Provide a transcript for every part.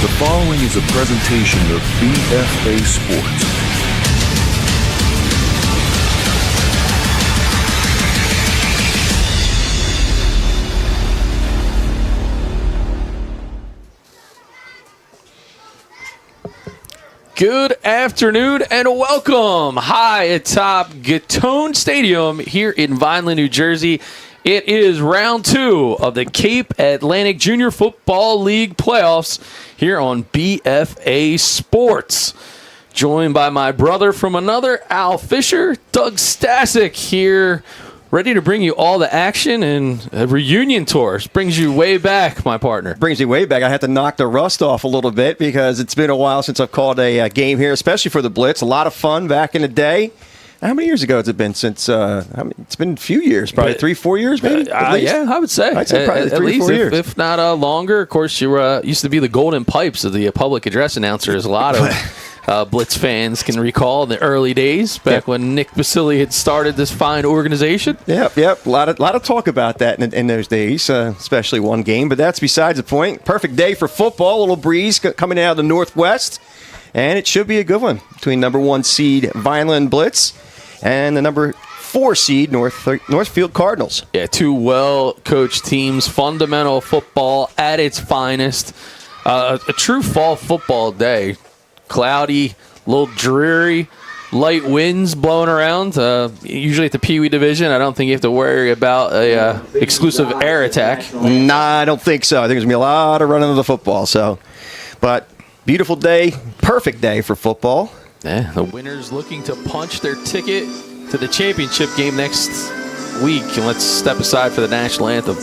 The following is a presentation of BFA Sports. Good afternoon and welcome high atop Gittone Stadium here in Vineland, New Jersey. It is round 2 of the Cape Atlantic Junior Football League playoffs here on BFA Sports. Joined by my brother from another, Al Fisher, Doug Stasic here, ready to bring you all the action and a reunion tour. Brings you way back, my partner. Brings me way back. I had to knock the rust off a little bit because it's been a while since I've called a game here, especially for the Blitz. A lot of fun back in the day. How many years ago has it been since? It's been a few years, probably 3-4 years, maybe. Yeah, I would say. I'd say probably 3-4 years, if not longer. Of course, you used to be the golden pipes of the public address announcers. A lot of Blitz fans can recall in the early days back when Nick Basili had started this fine organization. Yep. A lot of talk about that in those days, especially one game. But that's besides the point. Perfect day for football. A little breeze coming out of the northwest, and it should be a good one between number 1 seed Vineland Blitz and the number 4 seed Northfield Cardinals. Yeah, 2 well-coached teams, fundamental football at its finest. A true fall football day. Cloudy, a little dreary, light winds blowing around. Usually at the Pee Wee division, I don't think you have to worry about a exclusive air attack. Nah, I don't think so. I think there's going to be a lot of running of the football. But beautiful day, perfect day for football. Yeah, the winners looking to punch their ticket to the championship game next week. And let's step aside for the national anthem.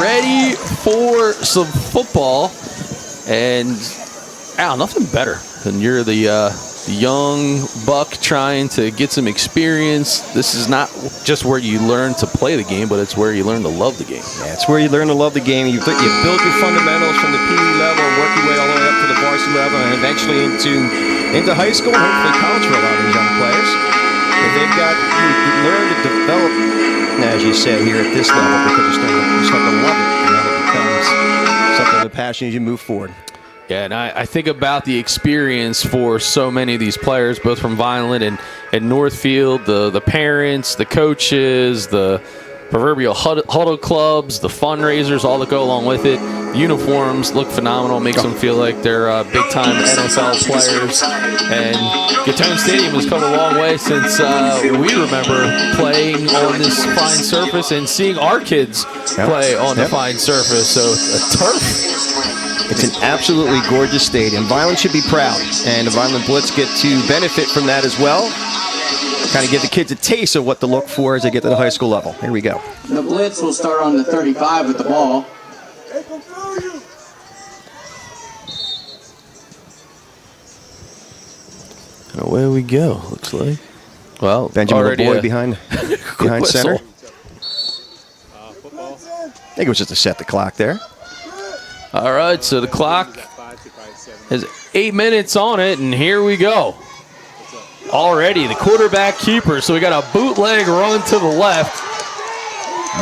Ready for some football, and nothing better than you're the young buck trying to get some experience. This is not just where you learn to play the game, but it's where you learn to love the game. Yeah, it's where you learn to love the game. You build your fundamentals from the Pee Wee level and work your way all the way up to the varsity level and eventually into high school and hopefully college for a lot of these young players. If they've got you learn to develop, as you say here at this level, because you start to love it, and then it becomes something of a passion as you move forward. Yeah, and I think about the experience for so many of these players, both from Vineland and Northfield, the parents, the coaches, the proverbial huddle clubs, the fundraisers, all that go along with it. The uniforms look phenomenal, makes them feel like they're big-time NFL players. And Gittone Stadium has come a long way since we remember playing on this fine surface and seeing our kids play on the fine surface. So a turf. It's an absolutely gorgeous stadium. Vineland should be proud, and the Vineland Blitz get to benefit from that as well. Kind of give the kids a taste of what to look for as they get to the high school level. Here we go. The Blitz will start on the 35 with the ball. And away we go, looks like. Well, Benjamin LeBoy behind center. I think it was just to set the clock there. All right, so the clock has 8 minutes on it, and here we go. Already the quarterback keeper, so we got a bootleg run to the left.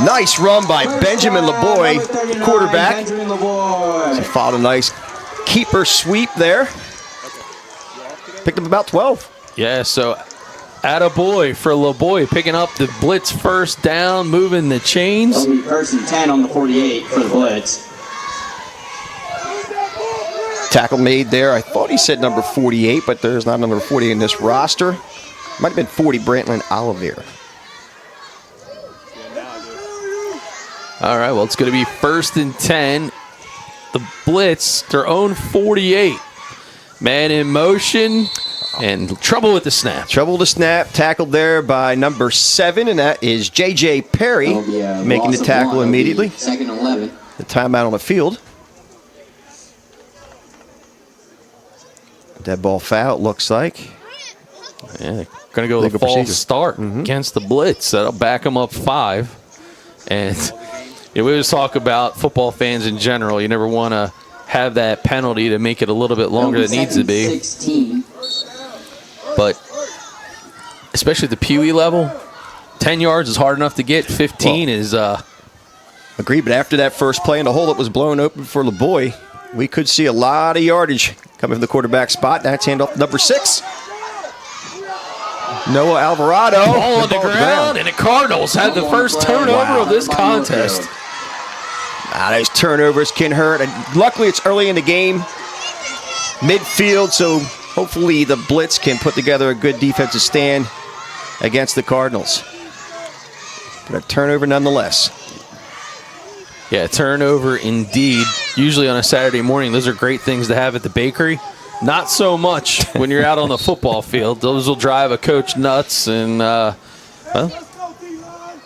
Nice run by Benjamin LeBoy, quarterback. He followed a nice keeper sweep there. Picked up about 12. Yeah, so Attaboy for LeBoy, picking up the blitz first down, moving the chains. It'll be 1st and 10 on the 48 for the blitz. Tackle made there. I thought he said number 48, but there's not number 40 in this roster. Might have been 40, Brantlin Olivier. All right, well, it's going to be 1st and 10. The blitz, their own 48. Man in motion, and trouble with the snap. Trouble to snap, tackled there by number 7, and that is J.J. Perry making the tackle immediately. 2nd and 11. The timeout on the field. Dead ball foul, it looks like. Yeah, going to go with a false start against the blitz. That'll back them up 5. And we always talk about football fans in general. You never want to have that penalty to make it a little bit longer than it needs to be. 16. But especially at the Pee Wee level, 10 yards is hard enough to get. 15 is... Agreed, but after that first play and the hole that was blown open for LeBoy, we could see a lot of yardage coming from the quarterback spot. That's handoff number 6. Noah Alvarado. Ball on the ground, and the Cardinals had the first turnover of this contest. Those turnovers can hurt, and luckily it's early in the game, midfield, so hopefully the blitz can put together a good defensive stand against the Cardinals. But a turnover nonetheless. Yeah, turnover indeed. Usually on a Saturday morning, those are great things to have at the bakery. Not so much when you're out on the football field. Those will drive a coach nuts, and, well,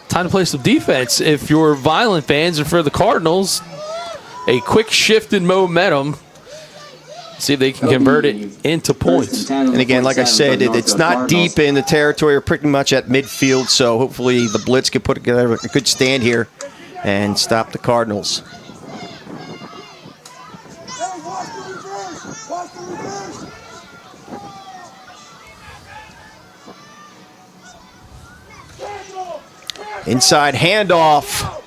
time to play some defense. If you're Vineland fans, and for the Cardinals, a quick shift in momentum. See if they can convert it into points. And again, like I said, it's not deep in the territory. We're pretty much at midfield, so hopefully the blitz can put together a good stand here and stop the Cardinals. Inside handoff.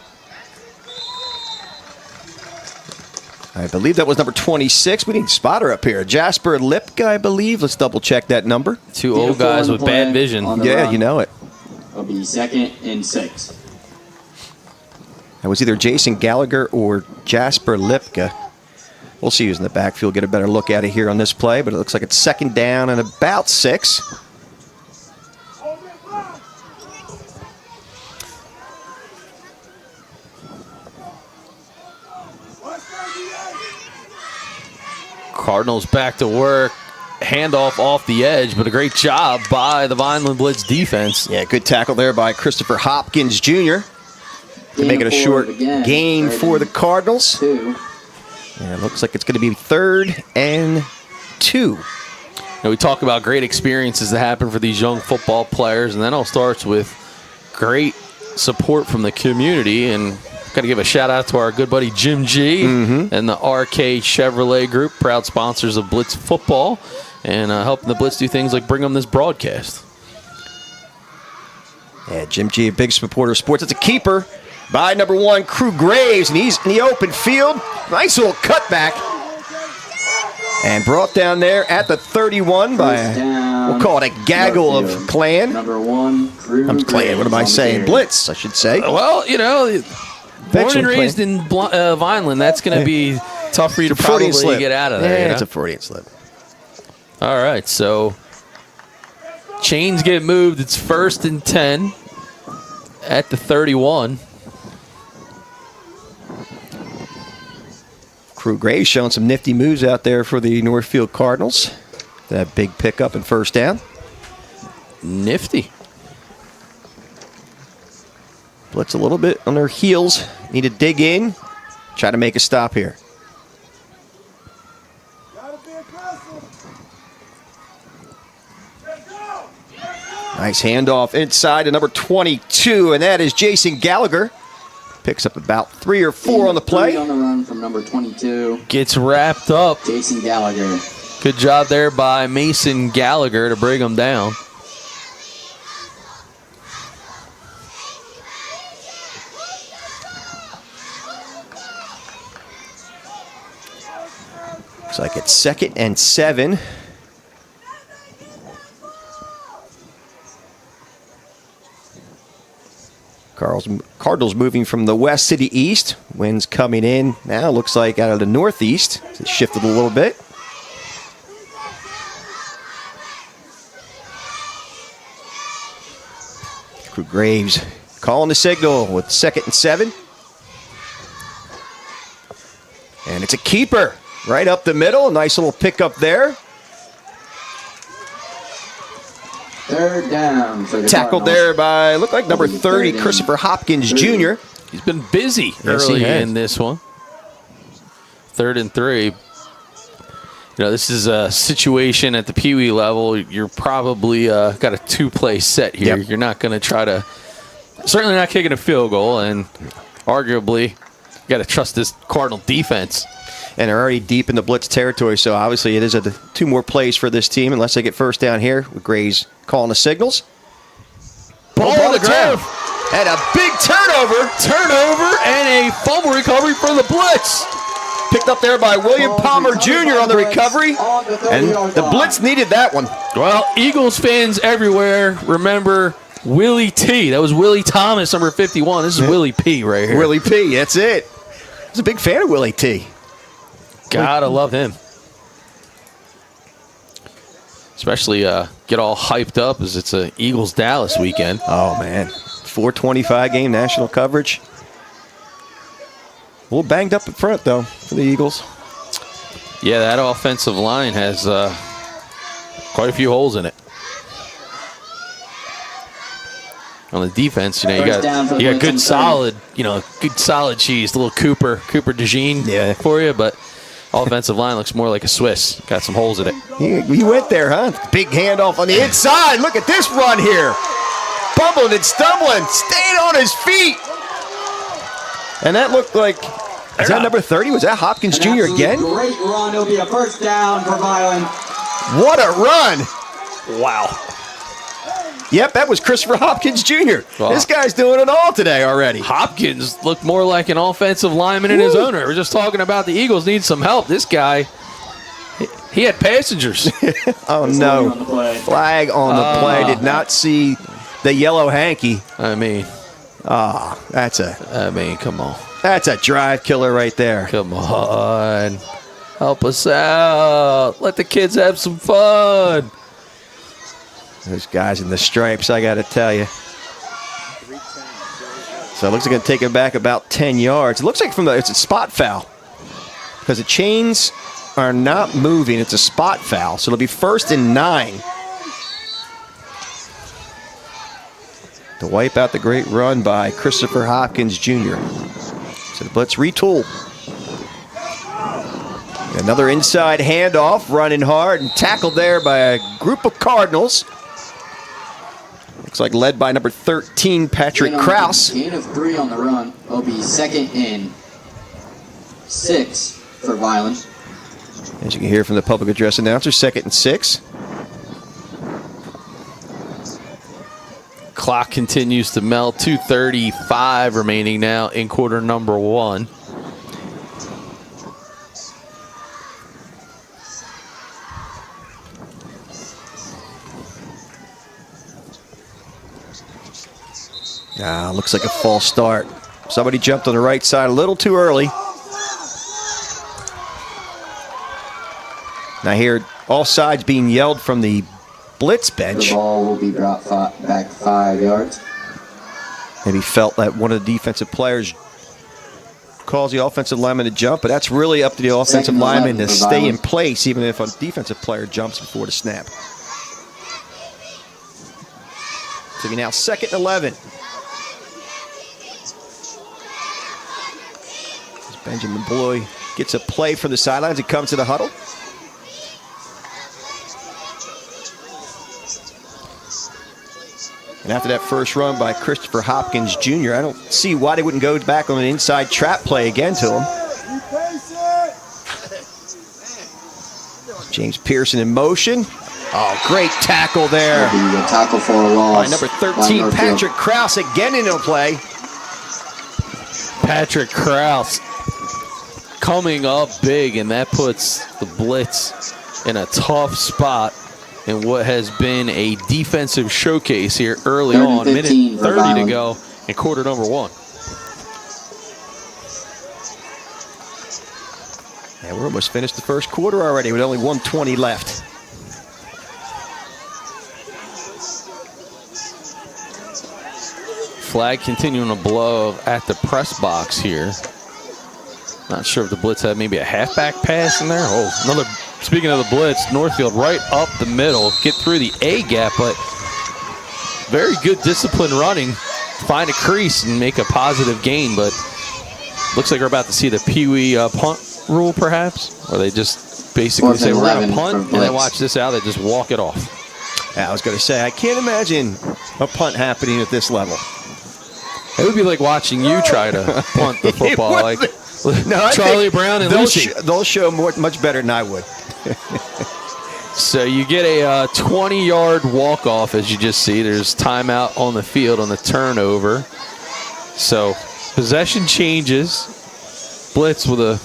I believe that was number 26. We need a spotter up here. Jasper Lipka, I believe. Let's double check that number. 2 old guys with bad vision. Yeah, you know it. It'll be 2nd and 6. That was either Jason Gallagher or Jasper Lipka. We'll see who's in the backfield. Get a better look at it here on this play, but it looks like it's 2nd down and about 6. Cardinals back to work. Handoff off the edge, but a great job by the Vineland Blitz defense. Yeah, good tackle there by Christopher Hopkins Jr. to make it a short gain for the Cardinals. 2. Yeah, it looks like it's going to be 3rd and 2. We talk about great experiences that happen for these young football players, and then it all starts with great support from the community. And got to give a shout out to our good buddy Jim G and the RK Chevrolet Group, proud sponsors of Blitz football, and helping the Blitz do things like bring them this broadcast. Yeah, Jim G, a big supporter of sports. It's a keeper by number 1, Crew Graves, and he's in the open field. Nice little cutback. And brought down there at the 31 by, we'll call it a gaggle of clan. Number 1, Crew I'm clan, what am I saying? Blitz, I should say. Well, you know, born and raised in Vineland, that's going to be tough for you to probably get out of there. Yeah, you know? it's a Freudian slip. All right, so chains get moved. It's 1st and 10 at the 31. Crew Graves showing some nifty moves out there for the Northfield Cardinals. That big pickup and first down. Nifty. Blitz a little bit on their heels. Need to dig in. Try to make a stop here. Nice handoff inside to number 22, and that is Jason Gallagher. Picks up about 3 or 4 on the play. 3 on the run from number 22. Gets wrapped up. Jason Gallagher. Good job there by Mason Gallagher to bring him down. Looks like it's 2nd and 7. Cardinals moving from the west to the east. Winds coming in. Now looks like out of the northeast. It shifted a little bit. Crew Graves calling the signal with 2nd and 7. And it's a keeper right up the middle. Nice little pickup there. 3rd down for the Tackled Cardinals. there by, looked like number 30, Third Christopher Hopkins Jr. He's been busy Yes, he early has. in this one. 3rd and 3. You know, this is a situation at the Pee Wee level. You're probably got a 2-play set here. Yep. You're not going to try to, certainly not kicking a field goal, and arguably, you got to trust this Cardinal defense. And they're already deep in the blitz territory, so obviously it is 2 more plays for this team unless they get first down here with Graves calling the signals. Ball on the ground. And a big turnover. Turnover and a fumble recovery for the Blitz. Picked up there by William Palmer Jr. on the recovery. And the Blitz needed that one. Well, Eagles fans everywhere remember Willie T. That was Willie Thomas, number 51. This is Willie P. right here. Willie P. That's it. I was a big fan of Willie T. Gotta love him. Especially get all hyped up as it's a Eagles-Dallas weekend. Oh, man. 4:25 game, national coverage. A little banged up in front, though, for the Eagles. Yeah, that offensive line has quite a few holes in it. On the defense, you know, you got good solid, good solid cheese. A little Cooper DeJean for you, but offensive line looks more like a Swiss. Got some holes in it. He went there, huh? Big handoff on the inside. Look at this run here. Bumbling and stumbling, staying on his feet. And that looked like, is that number 30? Was that Hopkins Jr. again? Great run. It'll be a 1st down for Vineland. What a run. Wow. Yep, that was Christopher Hopkins Jr. Wow. This guy's doing it all today already. Hopkins looked more like an offensive lineman in his own right. We're just talking about the Eagles need some help. This guy, he had passengers. Oh, no. Flag on the play. Did not see the yellow hanky. I mean, come on. That's a drive killer right there. Come on. Help us out. Let the kids have some fun. Those guys in the stripes, I got to tell you. So it looks like going to take it back about 10 yards. It looks like it's a spot foul because the chains are not moving. It's a spot foul, so it'll be 1st and 9. To wipe out the great run by Christopher Hopkins Jr. So the Blitz retool. Another inside handoff, running hard and tackled there by a group of Cardinals. Looks like led by number 13, Patrick Krause. Gain of 3 on the run. It'll be 2nd and 6 for Vineland. As you can hear from the public address announcer, 2nd and 6. Clock continues to melt. 2:35 remaining now in quarter number 1. Looks like a false start. Somebody jumped on the right side a little too early. Now here, all sides being yelled from the Blitz bench. The ball will be brought back 5 yards. Maybe felt that one of the defensive players calls the offensive lineman to jump, but that's really up to the offensive lineman to stay in place, even if a defensive player jumps before the snap. So now 2nd and 11. As Benjamin Bloy gets a play from the sidelines. He comes to the huddle. And after that first run by Christopher Hopkins Jr., I don't see why they wouldn't go back on an inside trap play again to him. James Pearson in motion. Oh, great tackle there. It'll be a tackle for a loss. By number 13, Patrick Krause again into play. Patrick Krause coming up big, and that puts the Blitz in a tough spot in what has been a defensive showcase here early on. Minute 30 to go in quarter number 1. And we're almost finished the first quarter already with only 1:20 left. Flag continuing to blow at the press box here. Not sure if the Blitz had maybe a halfback pass in there. Oh, another. Speaking of the Blitz, Northfield right up the middle, get through the A gap, but very good discipline running. Find a crease and make a positive gain, but looks like we're about to see the Pee-wee punt rule, perhaps, or they just basically say we're going to punt, and then watch this out. They just walk it off. Yeah, I was going to say, I can't imagine a punt happening at this level. It would be like watching you try to punt the football, like no, Charlie Brown and Lucy. They'll show much better than I would. So you get a 20-yard walk-off, as you just see. There's timeout on the field on the turnover. So possession changes. Blitz with a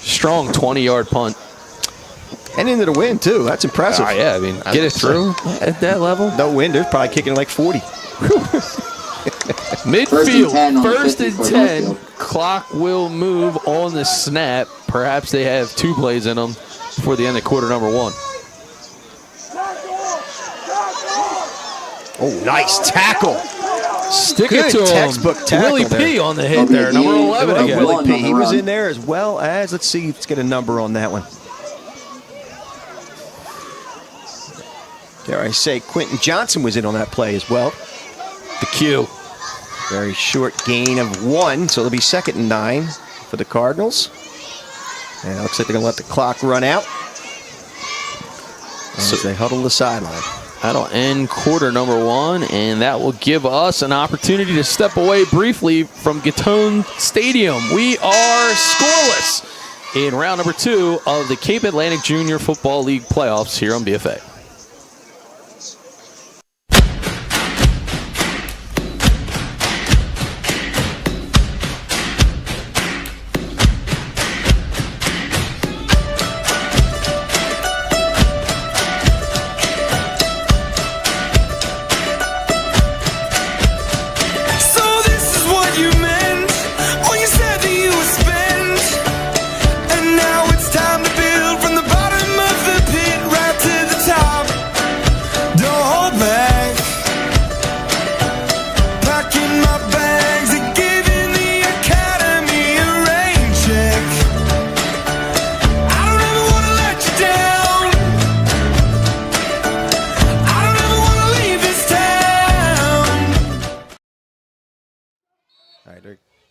strong 20-yard punt. And into the wind, too. That's impressive. Oh, yeah, I mean, get it through at that level. No wind. They're probably kicking like 40. Midfield, first and 10. Clock will move on the snap. Perhaps they have 2 plays in them before the end of quarter number 1. Oh, nice tackle. Stick Good it to textbook him. tackle Willie there. P on the hit there. Number 11 again. Willie P. He was in there as well as, let's see, let's get a number on that one. Dare I say, Quentin Johnson was in on that play as well. The Q. Very short gain of 1, so it'll be 2nd and 9 for the Cardinals. And it looks like they're going to let the clock run out as they huddle the sideline. That'll end quarter number 1, and that will give us an opportunity to step away briefly from Gittone Stadium. We are scoreless in round number 2 of the Cape Atlantic Junior Football League playoffs here on BFA.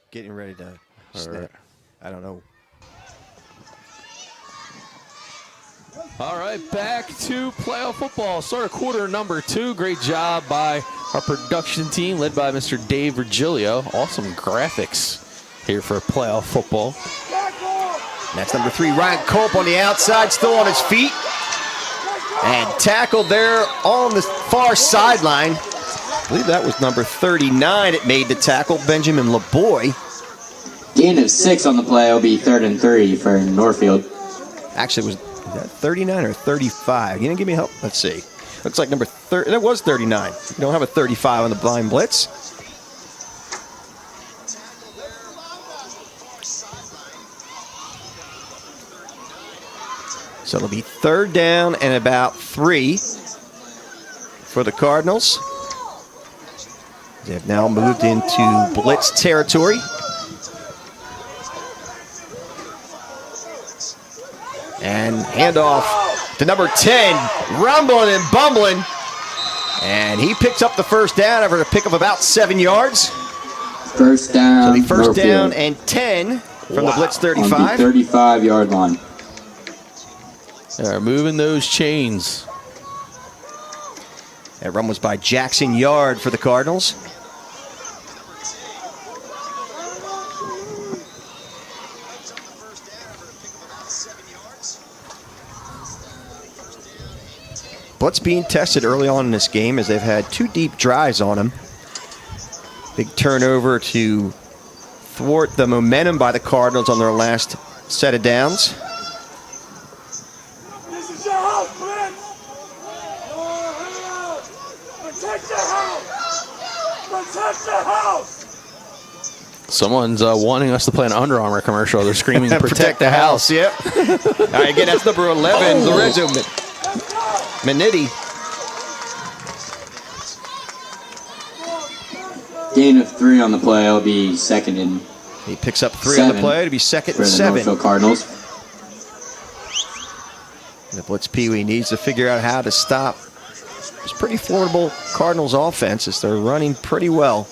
Getting ready to snap. I don't know. All right, back to playoff football. Start of quarter number 2. Great job by our production team led by Mr. Dave Virgilio. Awesome graphics here for playoff football. And that's number 3, Ryan Culp on the outside, still on his feet. And tackled there on the far sideline. I believe that was number 39. It made the tackle, Benjamin LeBoy. Gain of 6 on the play will be 3rd and 3 for Northfield. Actually, was that 39 or 35? You didn't give me help. Let's see. Looks like number 30. That was 39. You don't have a 35 on the blind blitz. So it'll be 3rd down and about 3 for the Cardinals. They have now moved into blitz territory. And handoff to number 10, rumbling and bumbling. And he picks up the first down after a pick of about 7 yards. First down. So the first Northfield. down and 10 from the blitz 35. On the 35-yard line. They're moving those chains. That run was by Jackson Yard for the Cardinals. What's being tested early on in this game is they've had 2 deep drives on them. Big turnover to thwart the momentum by the Cardinals on their last set of downs. This is your house, Blitz! Protect your house! Someone's wanting us to play an Under Armour commercial. They're screaming, protect the house. Yep. All right, again, that's number 11, Lorenzo Minetti. Gain of 3 on the play. It'll be 2nd and He picks up 3 on the play. It'll be 2nd for and the 7. Northfield Cardinals. The Blitz Pee-wee needs to figure out how to stop this pretty formidable Cardinals offense as they're running pretty well.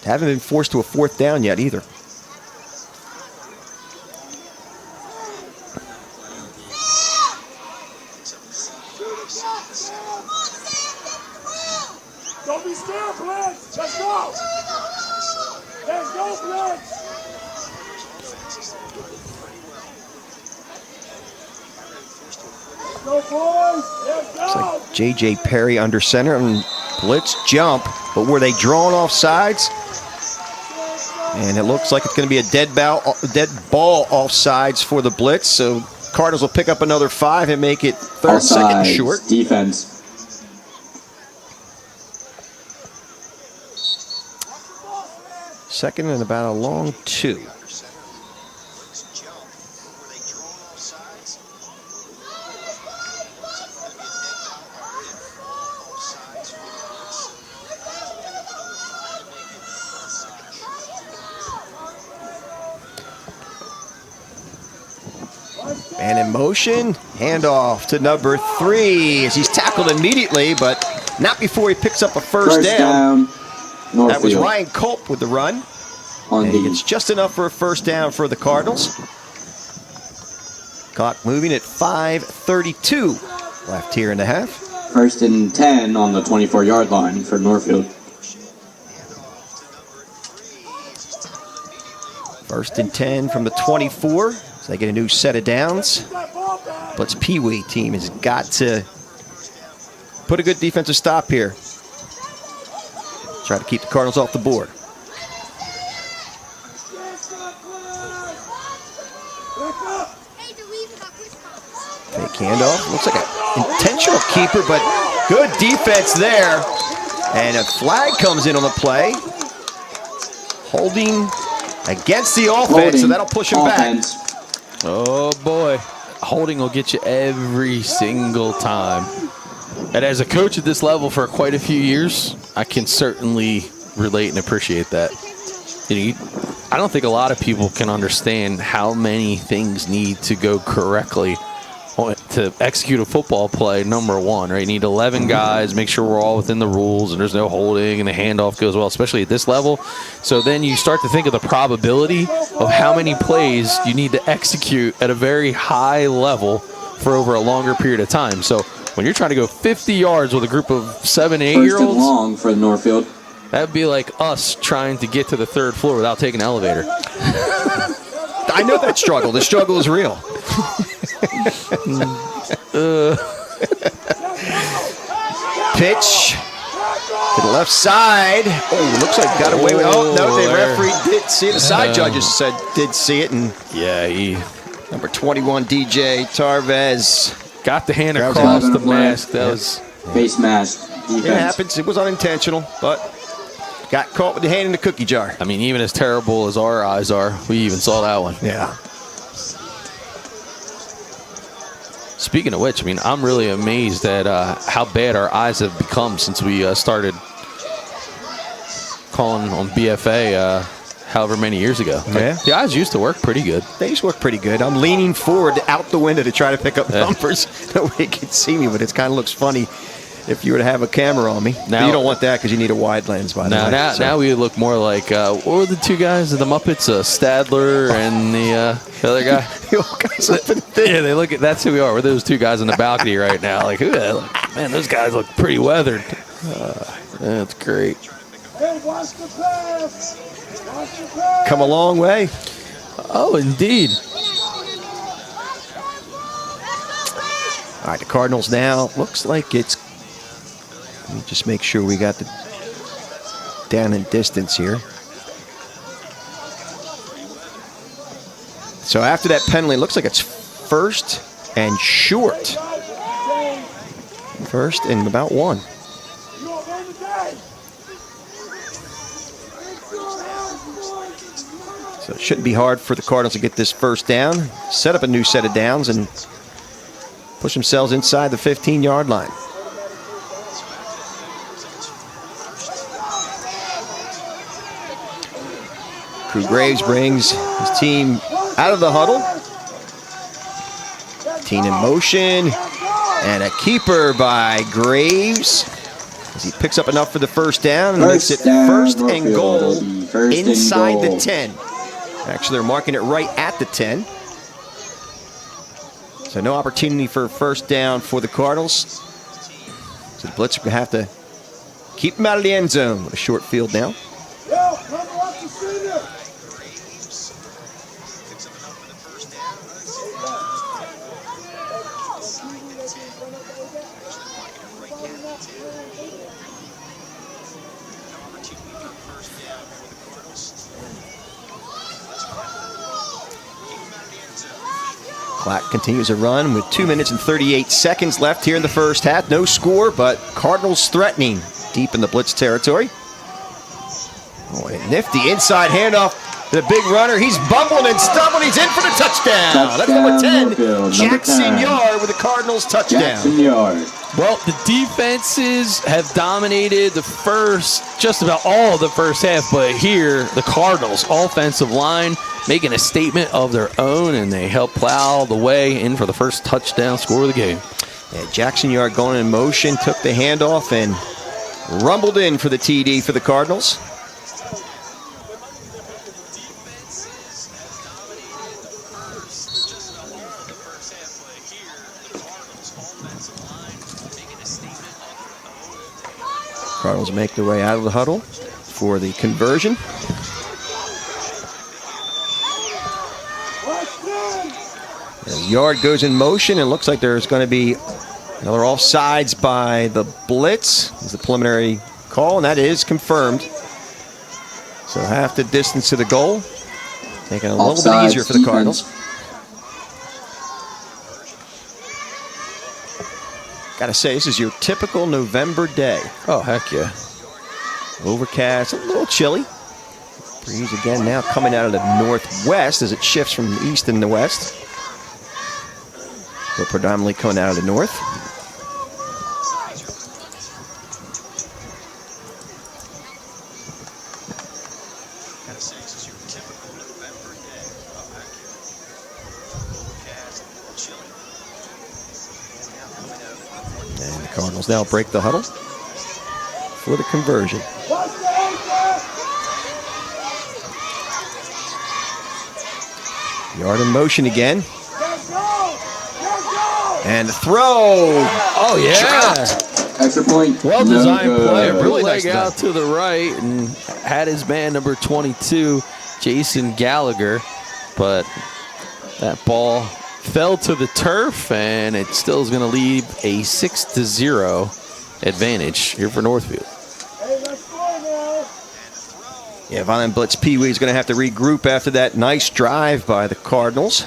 Haven't been forced to a 4th down yet either. Don't be scared, Blitz. Let's go. Let's go, Blitz. Go, boys. Let's go. It's like J.J. Perry under center and blitz jump, but were they drawn off sides? And it looks like it's going to be a dead ball off sides for the blitz, so Cardinals will pick up another 5 and make it 3rd, 2nd and short. Defense. Second and about a long 2. And in motion, handoff to number 3 as he's tackled immediately, but not before he picks up a first down. Northfield. That was Ryan Culp with the run. And it's just enough for a first down for the Cardinals. Clock moving at 5:32 left here in the half. 1st and 10 on the 24-yard line for Northfield. 1st and 10 from the 24. So they get a new set of downs. Blitz Pee-wee team has got to put a good defensive stop here. Try to keep the Cardinals off the board. Fake handoff. Looks like an intentional keeper, but good defense there. And a flag comes in on the play. Holding against the offense, so that'll push him back. Oh, boy. Holding will get you every single time. And as a coach at this level for quite a few years, I can certainly relate and appreciate that. I don't think a lot of people can understand how many things need to go correctly to execute a football play, number 1, right? You need 11 guys, make sure we're all within the rules and there's no holding and the handoff goes well, especially at this level. So then you start to think of the probability of how many plays you need to execute at a very high level for over a longer period of time. So when you're trying to go 50 yards with a group of 7, 8-year-olds, 1st and long for Northfield. That would be like us trying to get to the 3rd floor without taking an elevator. I know that struggle. The struggle is real. Pitch to the left side. Oh, looks like got away with. Oh no, the referee did see it. The side judges said did see it, and yeah, number 21 DJ Tarvez got the hand across the mask. That was face mask. Defense. It happens. It was unintentional, but got caught with the hand in the cookie jar. I mean, even as terrible as our eyes are, we even saw that one. Yeah. Speaking of which, I mean, I'm really amazed at how bad our eyes have become since we started calling on BFA however many years ago. Yeah. The eyes used to work pretty good. They used to work pretty good. I'm leaning forward out the window to try to pick up numbers. Nobody can see me, but it kind of looks funny if you were to have a camera on me. Now, you don't want that because you need a wide lens, by the way. Now we look more like, what were the 2 guys, the Muppets, Stadler and the other guy? Yeah, they look at, that's who we are. We're those 2 guys on the balcony right now. Like, who the hell? Man, those guys look pretty weathered. That's great. Hey, watch the pass. Watch the pass. Come a long way. Oh, indeed. All right, the Cardinals now. Looks like it's. Let me just make sure we got the down and distance here. So after that penalty, it looks like it's 1st and short. 1st and about 1. So it shouldn't be hard for the Cardinals to get this first down, set up a new set of downs, and push themselves inside the 15-yard line. Crew Graves brings his team out of the huddle. Team in motion, and a keeper by Graves as he picks up enough for the first down and makes it first and goal inside the 10. Actually, they're marking it right at the 10. So no opportunity for a first down for the Cardinals. So the Blitz will have to keep them out of the end zone with a short field now. Clock continues to run with 2 minutes and 38 seconds left here in the first half. No score, but Cardinals threatening deep in the Blitz territory. Oh, a nifty inside handoff to the big runner. He's bumbling and stumbling. He's in for the touchdown. That's number 10, Jackson Yard with the Cardinals touchdown. Jackson Yard. Well, the defenses have dominated just about all of the first half, but here, the Cardinals' offensive line making a statement of their own, and they help plow the way in for the first touchdown score of the game. Yeah, Jackson Yard going in motion, took the handoff, and rumbled in for the TD for the Cardinals. Cardinals make their way out of the huddle for the conversion. The Yard goes in motion, and looks like there's going to be another offsides by the Blitz. Is the preliminary call, and that is confirmed. So half the distance to the goal, making it a little bit easier for the Cardinals. Gotta say, this is your typical November day. Oh, heck yeah. Overcast, a little chilly. Breeze again now coming out of the northwest as it shifts from the east and the west. But predominantly coming out of the north. And the Cardinals now break the huddle for the conversion. Yard in motion again. And the throw. Oh, yeah. Dropped. Extra point. Well designed play. Really Leg nice out to the right and had his man number 22, Jason Gallagher. But that ball fell to the turf, and it still is going to leave a 6-0 advantage here for Northfield. Yeah, Vineland Blitz Pee Wee is going to have to regroup after that nice drive by the Cardinals.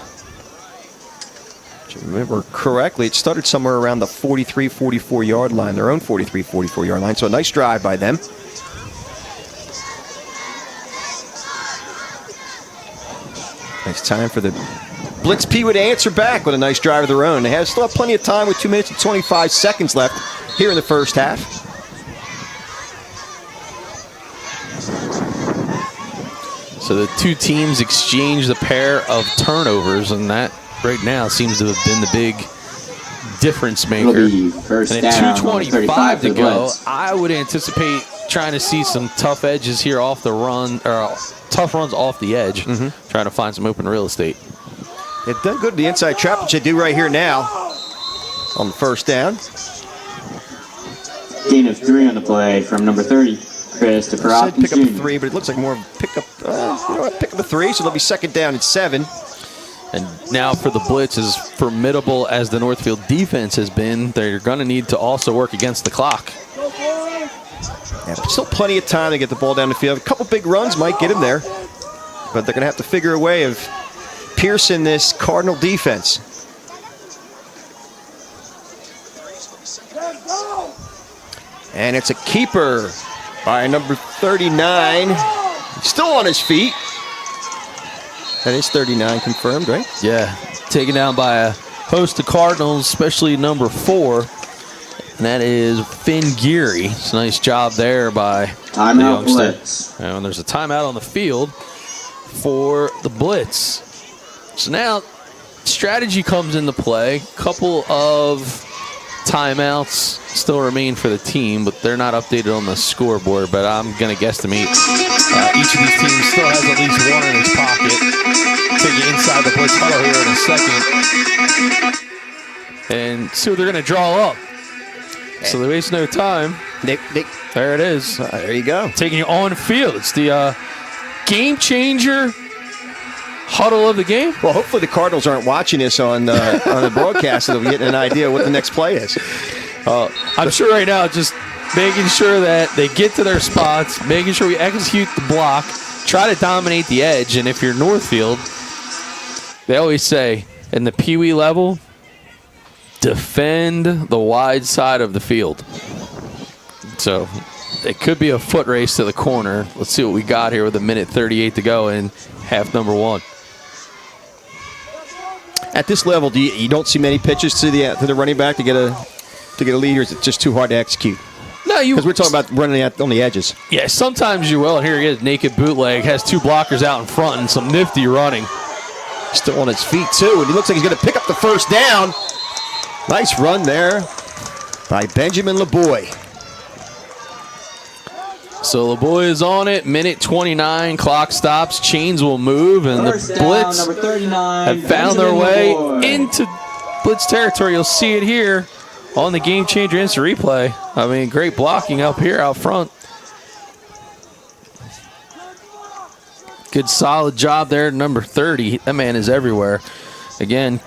If you remember correctly, it started somewhere around the 43-44 yard line, their own 43-44 yard line. So a nice drive by them. It's time for the Blitz Pee Wee to answer back with a nice drive of their own. They still have plenty of time with 2 minutes and 25 seconds left here in the first half. So the two teams exchanged a pair of turnovers, and that right now seems to have been the big difference maker. First and down, at 2:25 to go, Blitz. I would anticipate trying to see some tough edges here off the run, or tough runs off the edge, trying to find some open real estate. They've done good with the inside trap, which they do right here now on the first down. Gain of 3 on the play from number 30, Christopher I said Hopkins pick up a Jr. 3, but it looks like more of a pick up. You know what? Pick up a 3, so they'll be second down and 7. And now for the Blitz, as formidable as the Northfield defense has been, they're going to need to also work against the clock. Yeah, but still plenty of time to get the ball down the field. A couple big runs might get them there, but they're going to have to figure a way of piercing this Cardinal defense. And it's a keeper by number 39. He's still on his feet. That is 39 confirmed, right? Yeah, taken down by a host of Cardinals, especially number 4, and that is Finn Geary. It's a nice job there by Timeout the youngster. Blitz. And there's a timeout on the field for the Blitz. So now strategy comes into play. Couple of timeouts still remain for the team, but they're not updated on the scoreboard. But I'm going to guesstimate each of these teams still has at least one in its pocket. Take you inside the Blitz huddle here in a second and see what they're going to draw up. So they waste no time. There it is. There you go. Taking you on field. It's the game changer huddle of the game. Well, hopefully the Cardinals aren't watching this on the broadcast, so they'll be getting an idea what the next play is. I'm sure right now just making sure that they get to their spots, making sure we execute the block, try to dominate the edge. And if you're Northfield, they always say in the Pee Wee level, defend the wide side of the field. So it could be a foot race to the corner. Let's see what we got here with 1:38 to go in half number 1. At this level, you don't see many pitches to the running back to get a lead, or is it just too hard to execute? No, because we're talking about running on the edges. Yeah, sometimes you will. And here he is, naked bootleg, has 2 blockers out in front and some nifty running. Still on his feet too, and he looks like he's going to pick up the first down. Nice run there by Benjamin LeBoy. So LeBoy is on it. 1:29, clock stops, chains will move, and First the down, Blitz number 39, have found their way LeBoy. into Blitz territory. You'll see it here on the Game Changer instant replay. I mean, great blocking up here out front. Good solid job there, number 30. That man is everywhere. Again,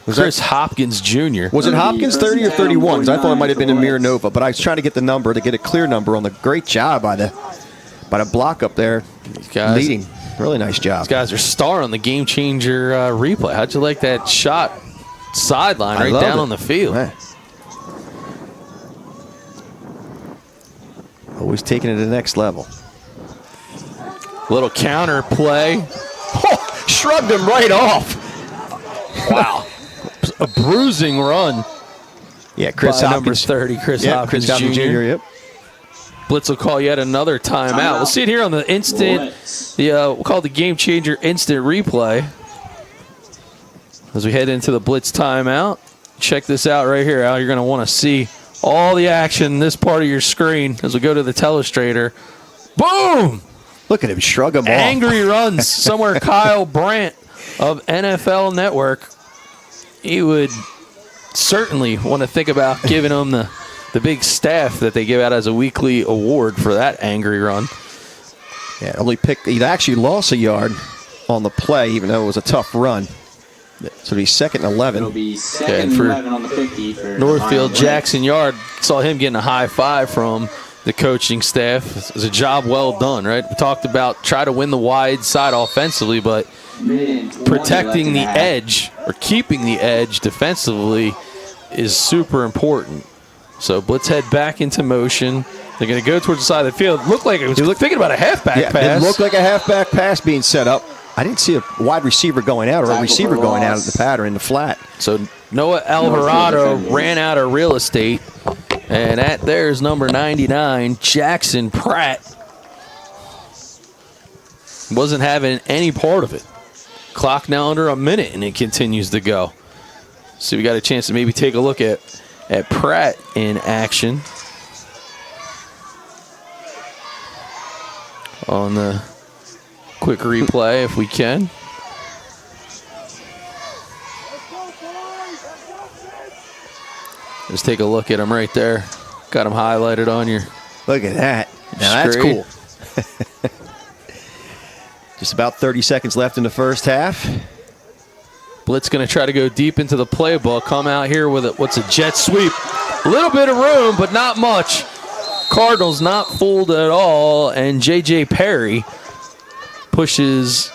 Chris Hopkins Jr. Was it Hopkins 30 or 31? Because I thought it might have been Amir Nova, but I was trying to get the number, to get a clear number on the great job by the block up there. These guys, leading. Really nice job. These guys are star on the Game Changer replay. How'd you like that shot sideline right down on the field? Man. Always taking it to the next level. Little counter play. Oh, shrugged him right off. Wow. A bruising run. Yeah, Chris by Hopkins. number 30, Chris Hopkins Jr. Yep. Blitz will call yet another timeout. We'll see it here on the instant, we'll call it the Game Changer instant replay. As we head into the Blitz timeout. Check this out right here, Al. You're going to want to see all the action in this part of your screen as we go to the telestrator. Boom! Look at him shrug him off. Angry runs. Somewhere Kyle Brandt of NFL Network. He would certainly want to think about giving him the big staff that they give out as a weekly award for that angry run. Yeah, he actually lost a yard on the play, even though it was a tough run. So it'll be 2nd and 11. It'll be 2nd and 11 on the 50 for Northfield Jackson Yard. Saw him getting a high five from the coaching staff. It was a job well done, right? We talked about try to win the wide side offensively, but protecting the edge or keeping the edge defensively is super important. So Blitz head back into motion. They're going to go towards the side of the field. Looked like it was thinking about a halfback pass. It looked like a halfback pass being set up. I didn't see a wide receiver going out or a receiver going out of the pattern in the flat. So Noah Alvarado ran out of real estate. And there's number 99, Jackson Pratt. Wasn't having any part of it. Clock now under a minute, and it continues to go. So we got a chance to maybe take a look at Pratt in action on the quick replay if we can. Just take a look at him right there. Got him highlighted on your Look at that. Now that's screen. cool. Just about 30 seconds left in the first half. Blitz going to try to go deep into the playbook. Come out here with what's a jet sweep. A little bit of room, but not much. Cardinals not fooled at all, and J.J. Perry pushes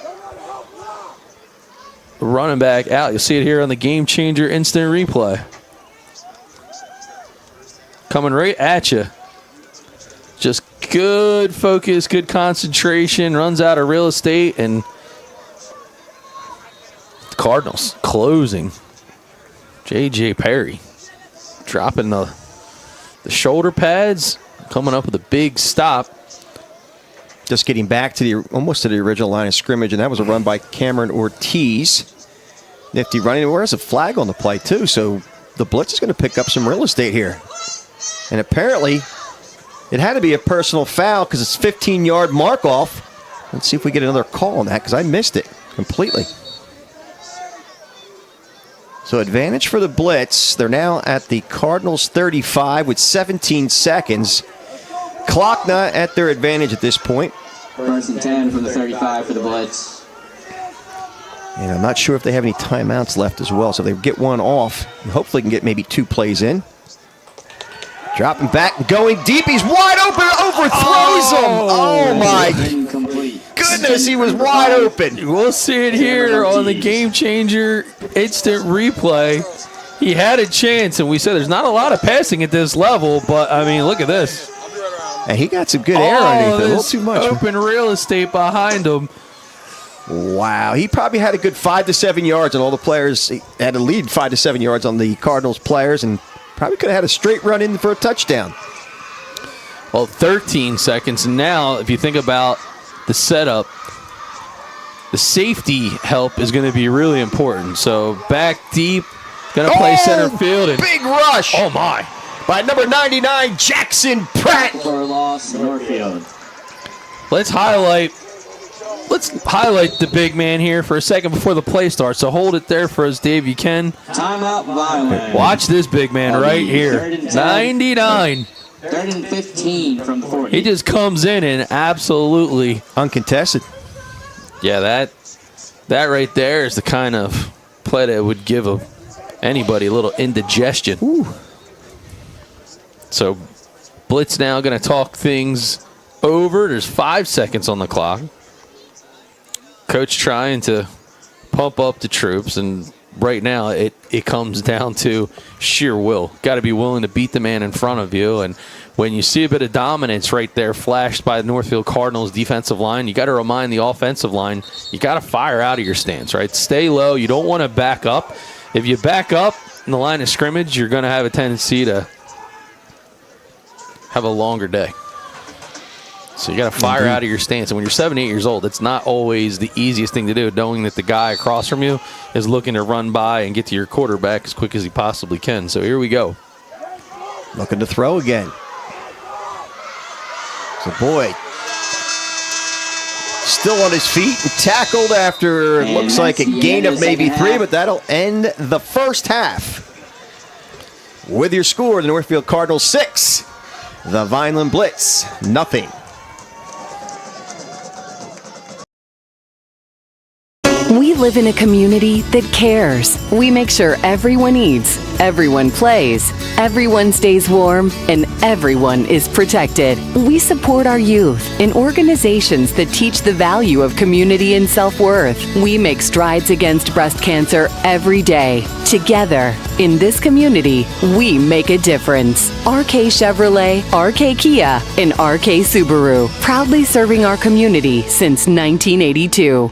the running back out. You'll see it here on the Game Changer instant replay. Coming right at you. Just good focus, good concentration, runs out of real estate, and Cardinals closing. J.J. Perry dropping the shoulder pads, coming up with a big stop. Just getting back to almost to the original line of scrimmage, and that was a run by Cameron Ortiz. Nifty running. There's a flag on the play, too, so the Blitz is going to pick up some real estate here. And apparently, it had to be a personal foul because it's 15-yard mark-off. Let's see if we get another call on that because I missed it completely. So advantage for the Blitz. They're now at the Cardinals 35 with 17 seconds. Clock not at their advantage at this point. First and 10 from the 35 for the Blitz. And I'm not sure if they have any timeouts left as well. So if they get one off, hopefully can get maybe 2 plays in. Dropping back and going deep. He's wide open. Overthrows him. Oh my goodness, he was wide open. We'll see it here on the Game Changer instant replay. He had a chance, and we said there's not a lot of passing at this level, but, I mean, look at this. And he got some good air underneath it. A little too much. Open real estate behind him. Wow. He probably had a good 5 to 7 yards on all the players. He had a lead 5 to 7 yards on the Cardinals players, and probably could have had a straight run in for a touchdown. Well, 13 seconds. And now, if you think about the setup, the safety help is going to be really important. So back deep, going to play center field. And big rush. Oh, my. By number 99, Jackson Pratt. For a loss, Northfield. Let's highlight the big man here for a second before the play starts. So hold it there for us, Dave. You can. Timeout, Vineland. Watch this big man right here. 99. 3rd and 15 from the 40. He just comes in and absolutely uncontested. Yeah, that right there is the kind of play that would give anybody a little indigestion. Ooh. So Blitz now going to talk things over. There's 5 seconds on the clock. Coach trying to pump up the troops, and right now it comes down to sheer will. Got to be willing to beat the man in front of you, and when you see a bit of dominance right there flashed by the Northfield Cardinals defensive line, you got to remind the offensive line, you got to fire out of your stance, right? Stay low. You don't want to back up. If you back up in the line of scrimmage, you're going to have a tendency to have a longer day. So you got to fire out of your stance. And when you're 7, 8 years old, it's not always the easiest thing to do, knowing that the guy across from you is looking to run by and get to your quarterback as quick as he possibly can. So here we go. Looking to throw again. So Boyd still on his feet and tackled after it looks like a gain of maybe 3, but that'll end the first half. With your score, the Northfield Cardinals 6, the Vineland Blitz, nothing. We live in a community that cares. We make sure everyone eats, everyone plays, everyone stays warm, and everyone is protected. We support our youth in organizations that teach the value of community and self-worth. We make strides against breast cancer every day. Together, in this community, we make a difference. RK Chevrolet, RK Kia, and RK Subaru, proudly serving our community since 1982.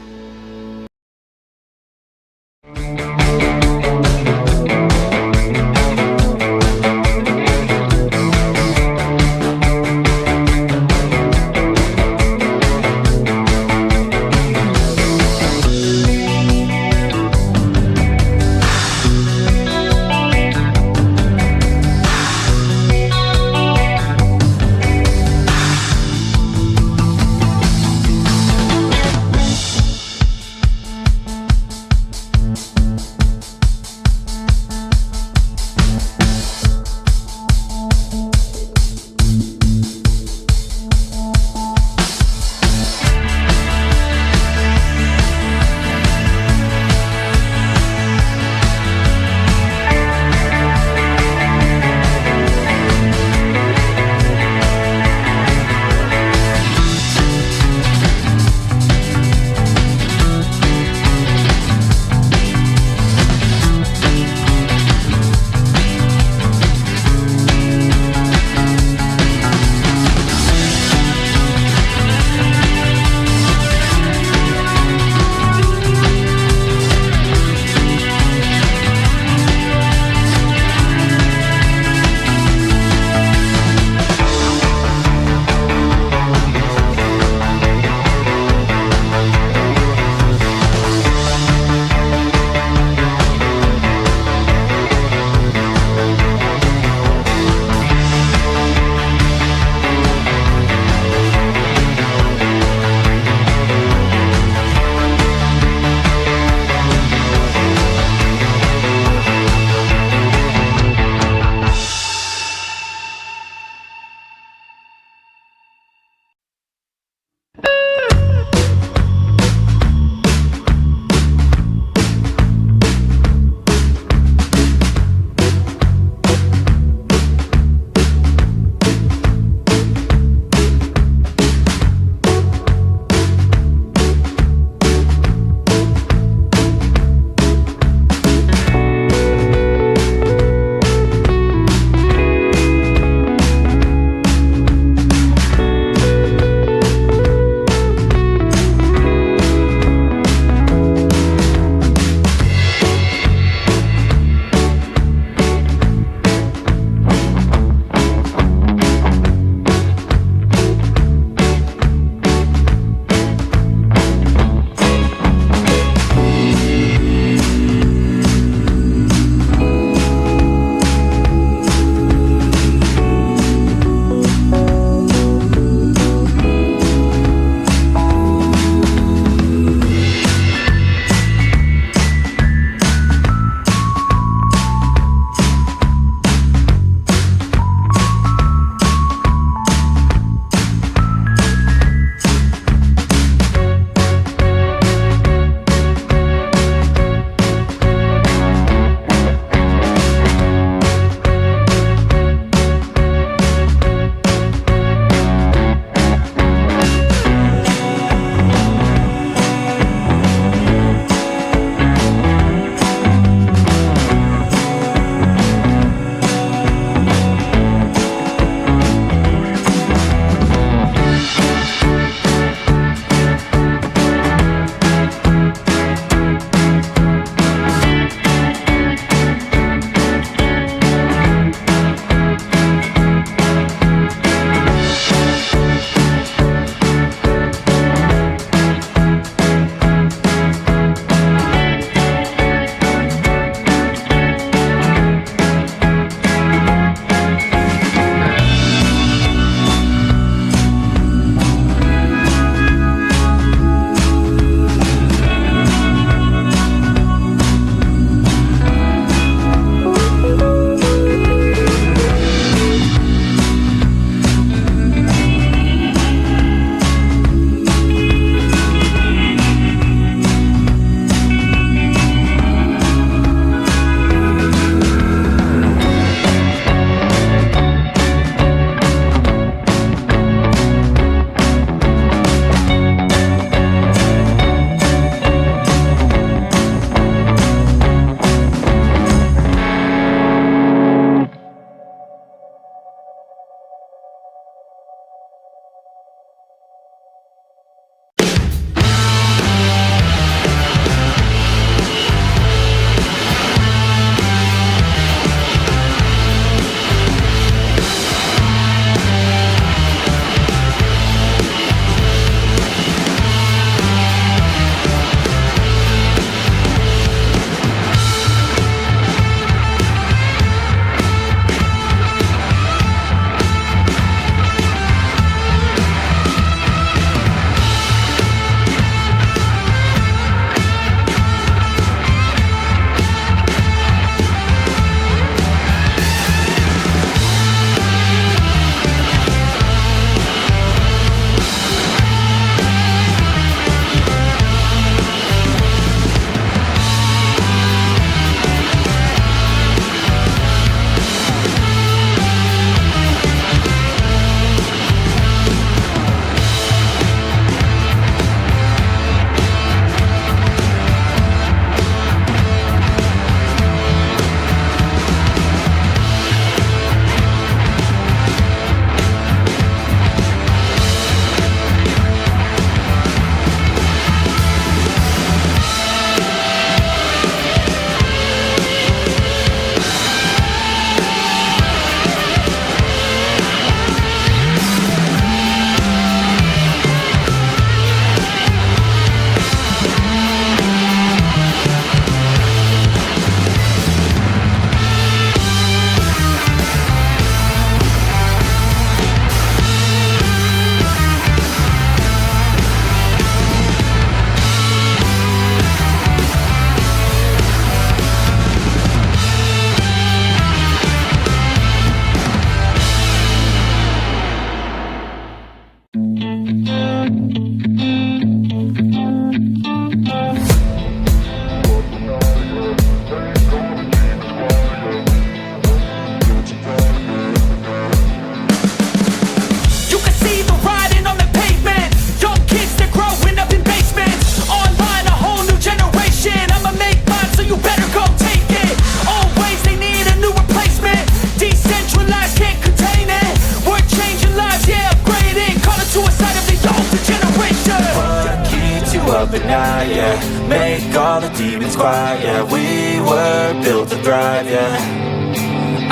up at night, yeah. Make all the demons quiet, yeah. We were built to thrive, yeah.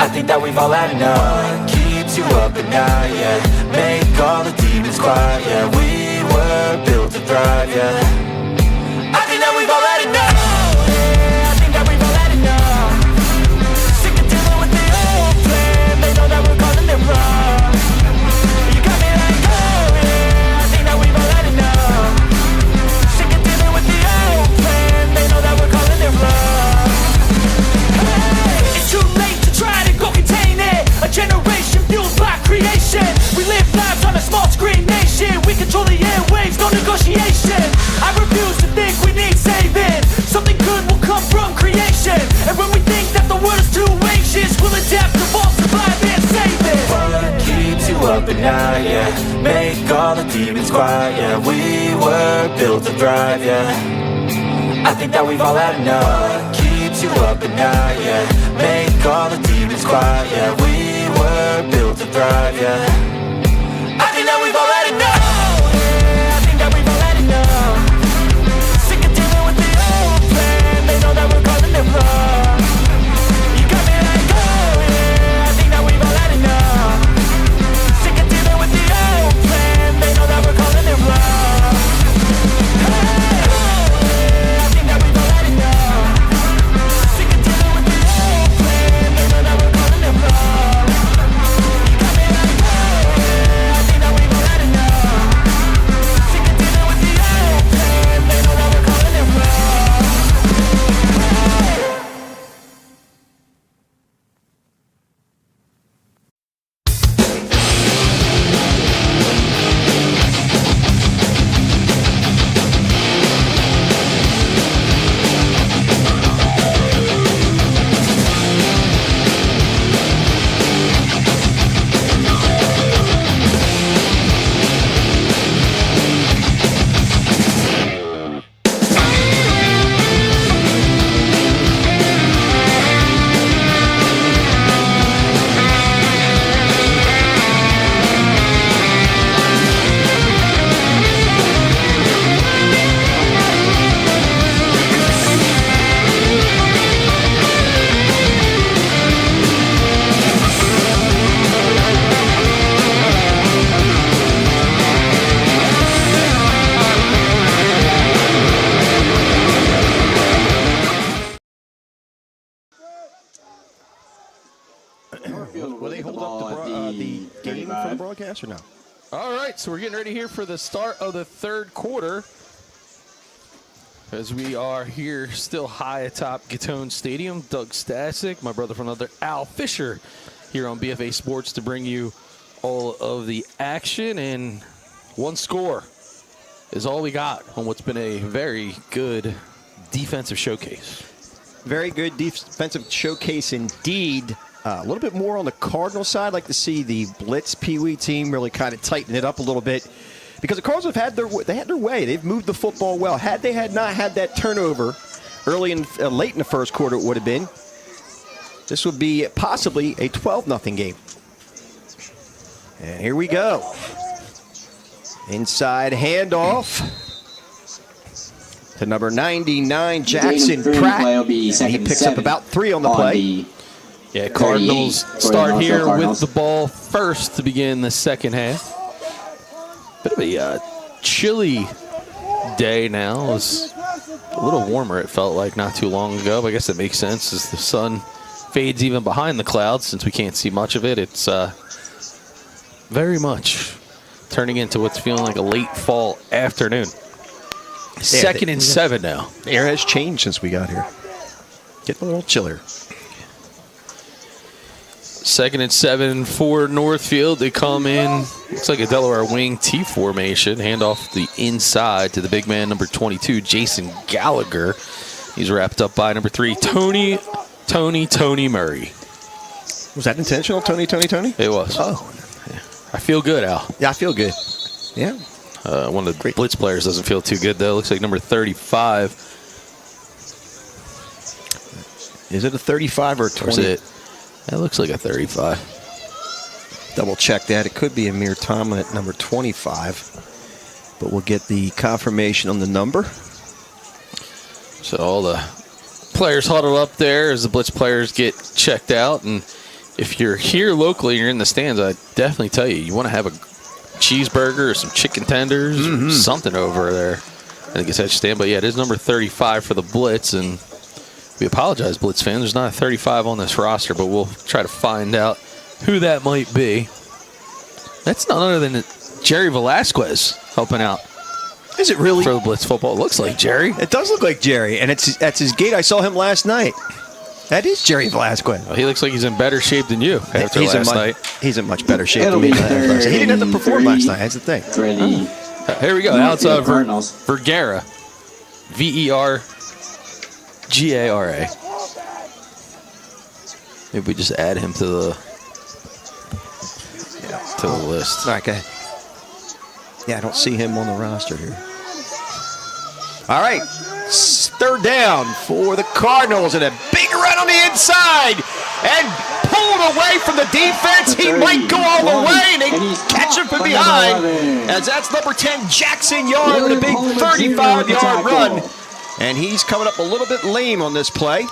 I think that we've all had enough. Keeps you up at night, yeah. Make all the demons quiet, yeah. We were built to thrive, yeah. I think that we've all had enough. Yeah, I think that we've all had enough. Sick of dealing with the old plan. They know that we're calling it wrong. You got me like, oh yeah, I think that we've all had enough. Sick of dealing with the old plan. They know that we're calling it wrong. Hey, it's too late to try to go contain it. A generation fueled by creation. We live lives on a small screen nation. We control the airwaves, no negotiation. I refuse to think we need saving. Something good will come from creation. And when we think that the world is too anxious, we'll adapt, evolve, survive, and save it. What keeps you up at night, yeah. Make all the demons quiet, yeah. We were built to thrive, yeah. I think that we've all had enough. What keeps you up at night, yeah. Make all the demons quiet, yeah. We were built to thrive, yeah. I think that we've all had enough. Yeah, I think that we've all had enough. Sick of dealing with the old plan. They know that we're calling it wrong. You got me like, oh yeah, I think that we've all had enough. Sick of dealing with the old plan. They know that we're calling it wrong. Hey, oh yeah, I think that we've all had enough. Sick of dealing with the old plan. They know that we're calling it wrong. You got me like, oh yeah, I think that we've all had enough. Sick of dealing with the old plan. They know that we're calling it wrong. Will they hold up the game for the broadcast or no? All right, so we're getting ready here for the start of the third quarter. As we are here still high atop Gittone Stadium. Doug Stasic, my brother from another, Al Fisher, here on BFA Sports to bring you all of the action. And one score is all we got on what's been a very good defensive showcase. Very good defensive showcase indeed. A little bit more on the Cardinal side. I'd like to see the Blitz Pee Wee team really kind of tighten it up a little bit, because the Cardinals have had their way. They've moved the football well. Had they not had that turnover early and late in the first quarter, it would have been. This would be possibly a 12-0 game. And here we go. Inside handoff to number 99, Jackson Pratt. He picks up about 3 on the play. Yeah, Cardinals start here with the ball first to begin the second half. Bit of a chilly day now. It's a little warmer, it felt like, not too long ago. But I guess that makes sense as the sun fades even behind the clouds. Since we can't see much of it, it's very much turning into what's feeling like a late fall afternoon. Second and 7 now. The air has changed since we got here. Getting a little chillier. 2nd and 7 for Northfield. They come in, looks like a Delaware wing T formation. Hand off the inside to the big man, number 22, Jason Gallagher. He's wrapped up by number 3, Tony Murray. Was that intentional, Tony? It was. Oh. Yeah. I feel good, Al. Yeah, I feel good. Yeah. One of the Blitz players doesn't feel too good, though. Looks like number 35. Is it a 35 or a 20? Or is it? That looks like a 35. Double check that. It could be Amir Tomlin at number 25. but we'll get the confirmation on the number. So all the players huddle up there as the Blitz players get checked out. And if you're here locally, you're in the stands, I definitely tell you want to have a cheeseburger or some chicken tenders or something over there. I think it's at your stand. But, yeah, it is number 35 for the Blitz. And we apologize, Blitz fans. There's not a 35 on this roster, but we'll try to find out who that might be. That's none other than Jerry Velasquez helping out. Is it really? For the Blitz football. It looks like Jerry. It does look like Jerry, and that's his gait. I saw him last night. That is Jerry Velasquez. Well, he looks like he's in better shape than you after last night. He's in much better shape than me. He didn't have to perform last night. That's the thing. Here we go. Outside Cardinals. Vergara. Vergara. Maybe we just add him to the list. All right, go ahead. Yeah, I don't see him on the roster here. All right, third down for the Cardinals, and a big run on the inside, and pulled away from the defense. He might go all the way, and they catch him from behind, as that's number 10, Jackson Yard, with a big 35-yard run, and he's coming up a little bit lame on this play.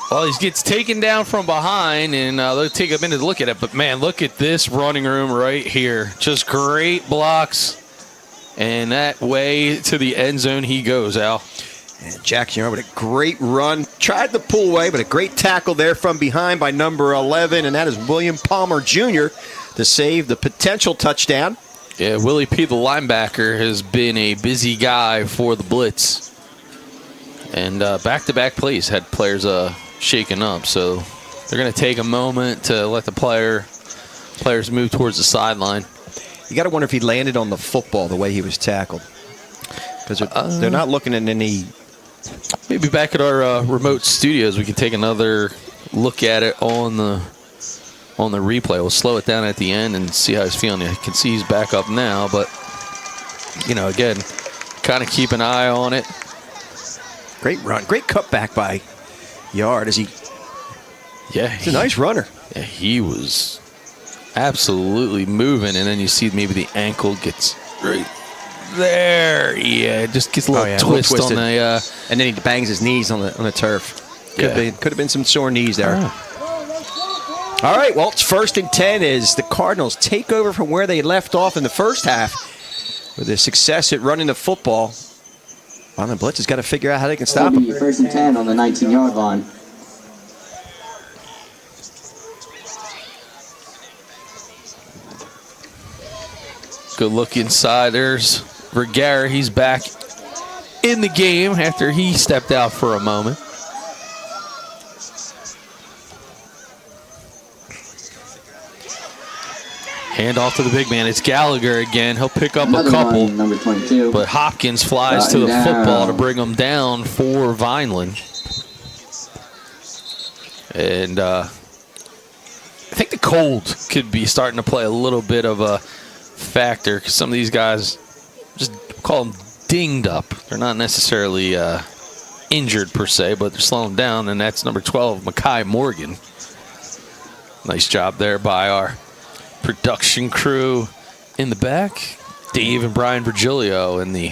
Well, he gets taken down from behind, and they'll take a minute to look at it. But, man, look at this running room right here. Just great blocks. And that way to the end zone he goes, Al. And Jackson Yard with a great run. Tried to pull away, but a great tackle there from behind by number 11, and that is William Palmer Jr. to save the potential touchdown. Yeah, Willie P., the linebacker, has been a busy guy for the Blitz. And back-to-back plays had players shaken up, so they're going to take a moment to let the players move towards the sideline. You got to wonder if he landed on the football the way he was tackled, because they're not looking at any. Maybe back at our remote studios, we can take another look at it on the replay. We'll slow it down at the end and see how he's feeling. You can see he's back up now, but again, kind of keep an eye on it. Great run, great cutback by Yard. He's a nice runner. Yeah, he was absolutely moving, and then you see maybe the ankle gets right there. Yeah, it just gets a little twist on the and then he bangs his knees on the turf. Could have been some sore knees there. Oh. All right, well, it's 1st and 10 as the Cardinals take over from where they left off in the first half with their success at running the football. Vineland Blitz has got to figure out how they can stop him. 1st and 10 on the 19-yard line. Good look inside. There's Vergara. He's back in the game after he stepped out for a moment. Hand off to the big man. It's Gallagher again. He'll pick up a couple. Number 22. But Hopkins flies to the football to bring him down for Vineland. And I think the cold could be starting to play a little bit of a factor, because some of these guys, just call them dinged up. They're not necessarily injured per se, but they're slowing down, and that's number 12, Mekhi Morgan. Nice job there by our production crew in the back. Dave and Brian Virgilio in the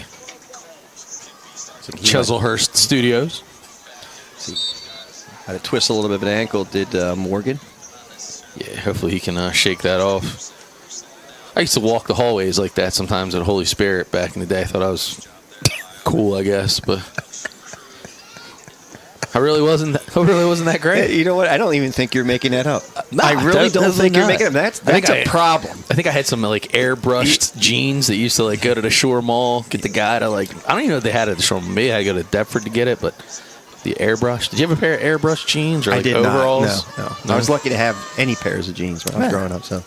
Chislehurst studios. Had to twist a little bit of an ankle, did Morgan. Yeah, hopefully he can shake that off. I used to walk the hallways like that sometimes at Holy Spirit back in the day. I thought I was cool, I guess, but I really wasn't that great. You know what? I don't even think you're making that up. I really don't think you're making it up. That's a problem. I think I had some airbrushed jeans that used to go to the Shore Mall, get the guy to I don't even know if they had it at the Shore Mall. Maybe I had to go to Deptford to get it, but the airbrush. Did you have a pair of airbrush jeans or I did overalls? Not. No. I was lucky to have any pairs of jeans when I was growing up. So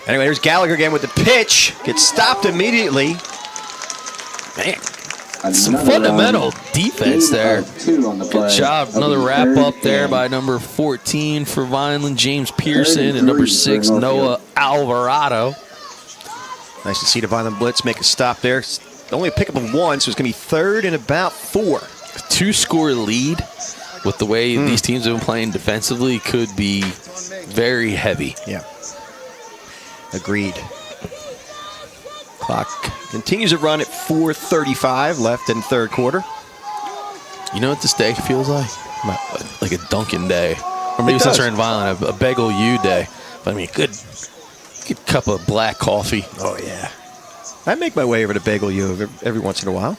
anyway, here's Gallagher again with the pitch. Gets stopped immediately. Man. Some fundamental defense there. Good job. Another wrap up there by number 14 for Vineland, James Pearson, and number 6, Noah Alvarado. Nice to see the Vineland Blitz make a stop there. It's only a pickup of 1, so it's going to be 3rd and about 4. A 2-score lead with the way these teams have been playing defensively could be very heavy. Yeah. Agreed. Clock continues to run at 4:35 left in third quarter. You know what this day feels like? Like a Dunkin' day. Or maybe since we're in Vineland, a Bagel U day. But I mean, good cup of black coffee. Oh, yeah. I make my way over to Bagel U every once in a while.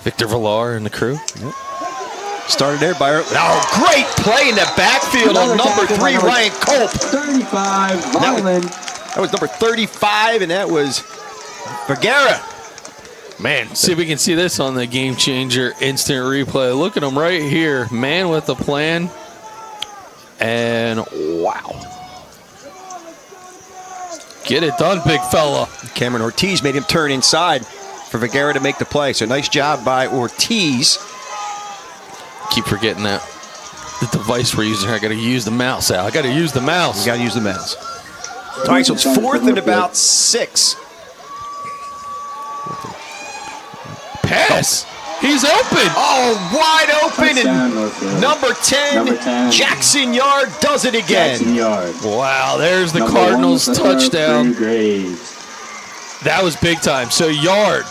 Victor Villar and the crew. Yep. Started there by... Oh, great play in the backfield on number 3, Ryan Culp. 35, Vineland. That was number 35, and that was Vergara. Man, see if we can see this on the Game Changer instant replay. Look at him right here. Man with a plan. And wow. Get it done, big fella. Cameron Ortiz made him turn inside for Vergara to make the play. So nice job by Ortiz. Keep forgetting that the device we're using here. I got to use the mouse, Al. I got to use the mouse. You got to use the mouse. All right, so it's 4th and about 6. Pass. He's open. Oh, wide open. And number 10, Jackson Yard does it again. Jackson Yard. Wow, there's the Cardinals touchdown. That was big time. So Yard,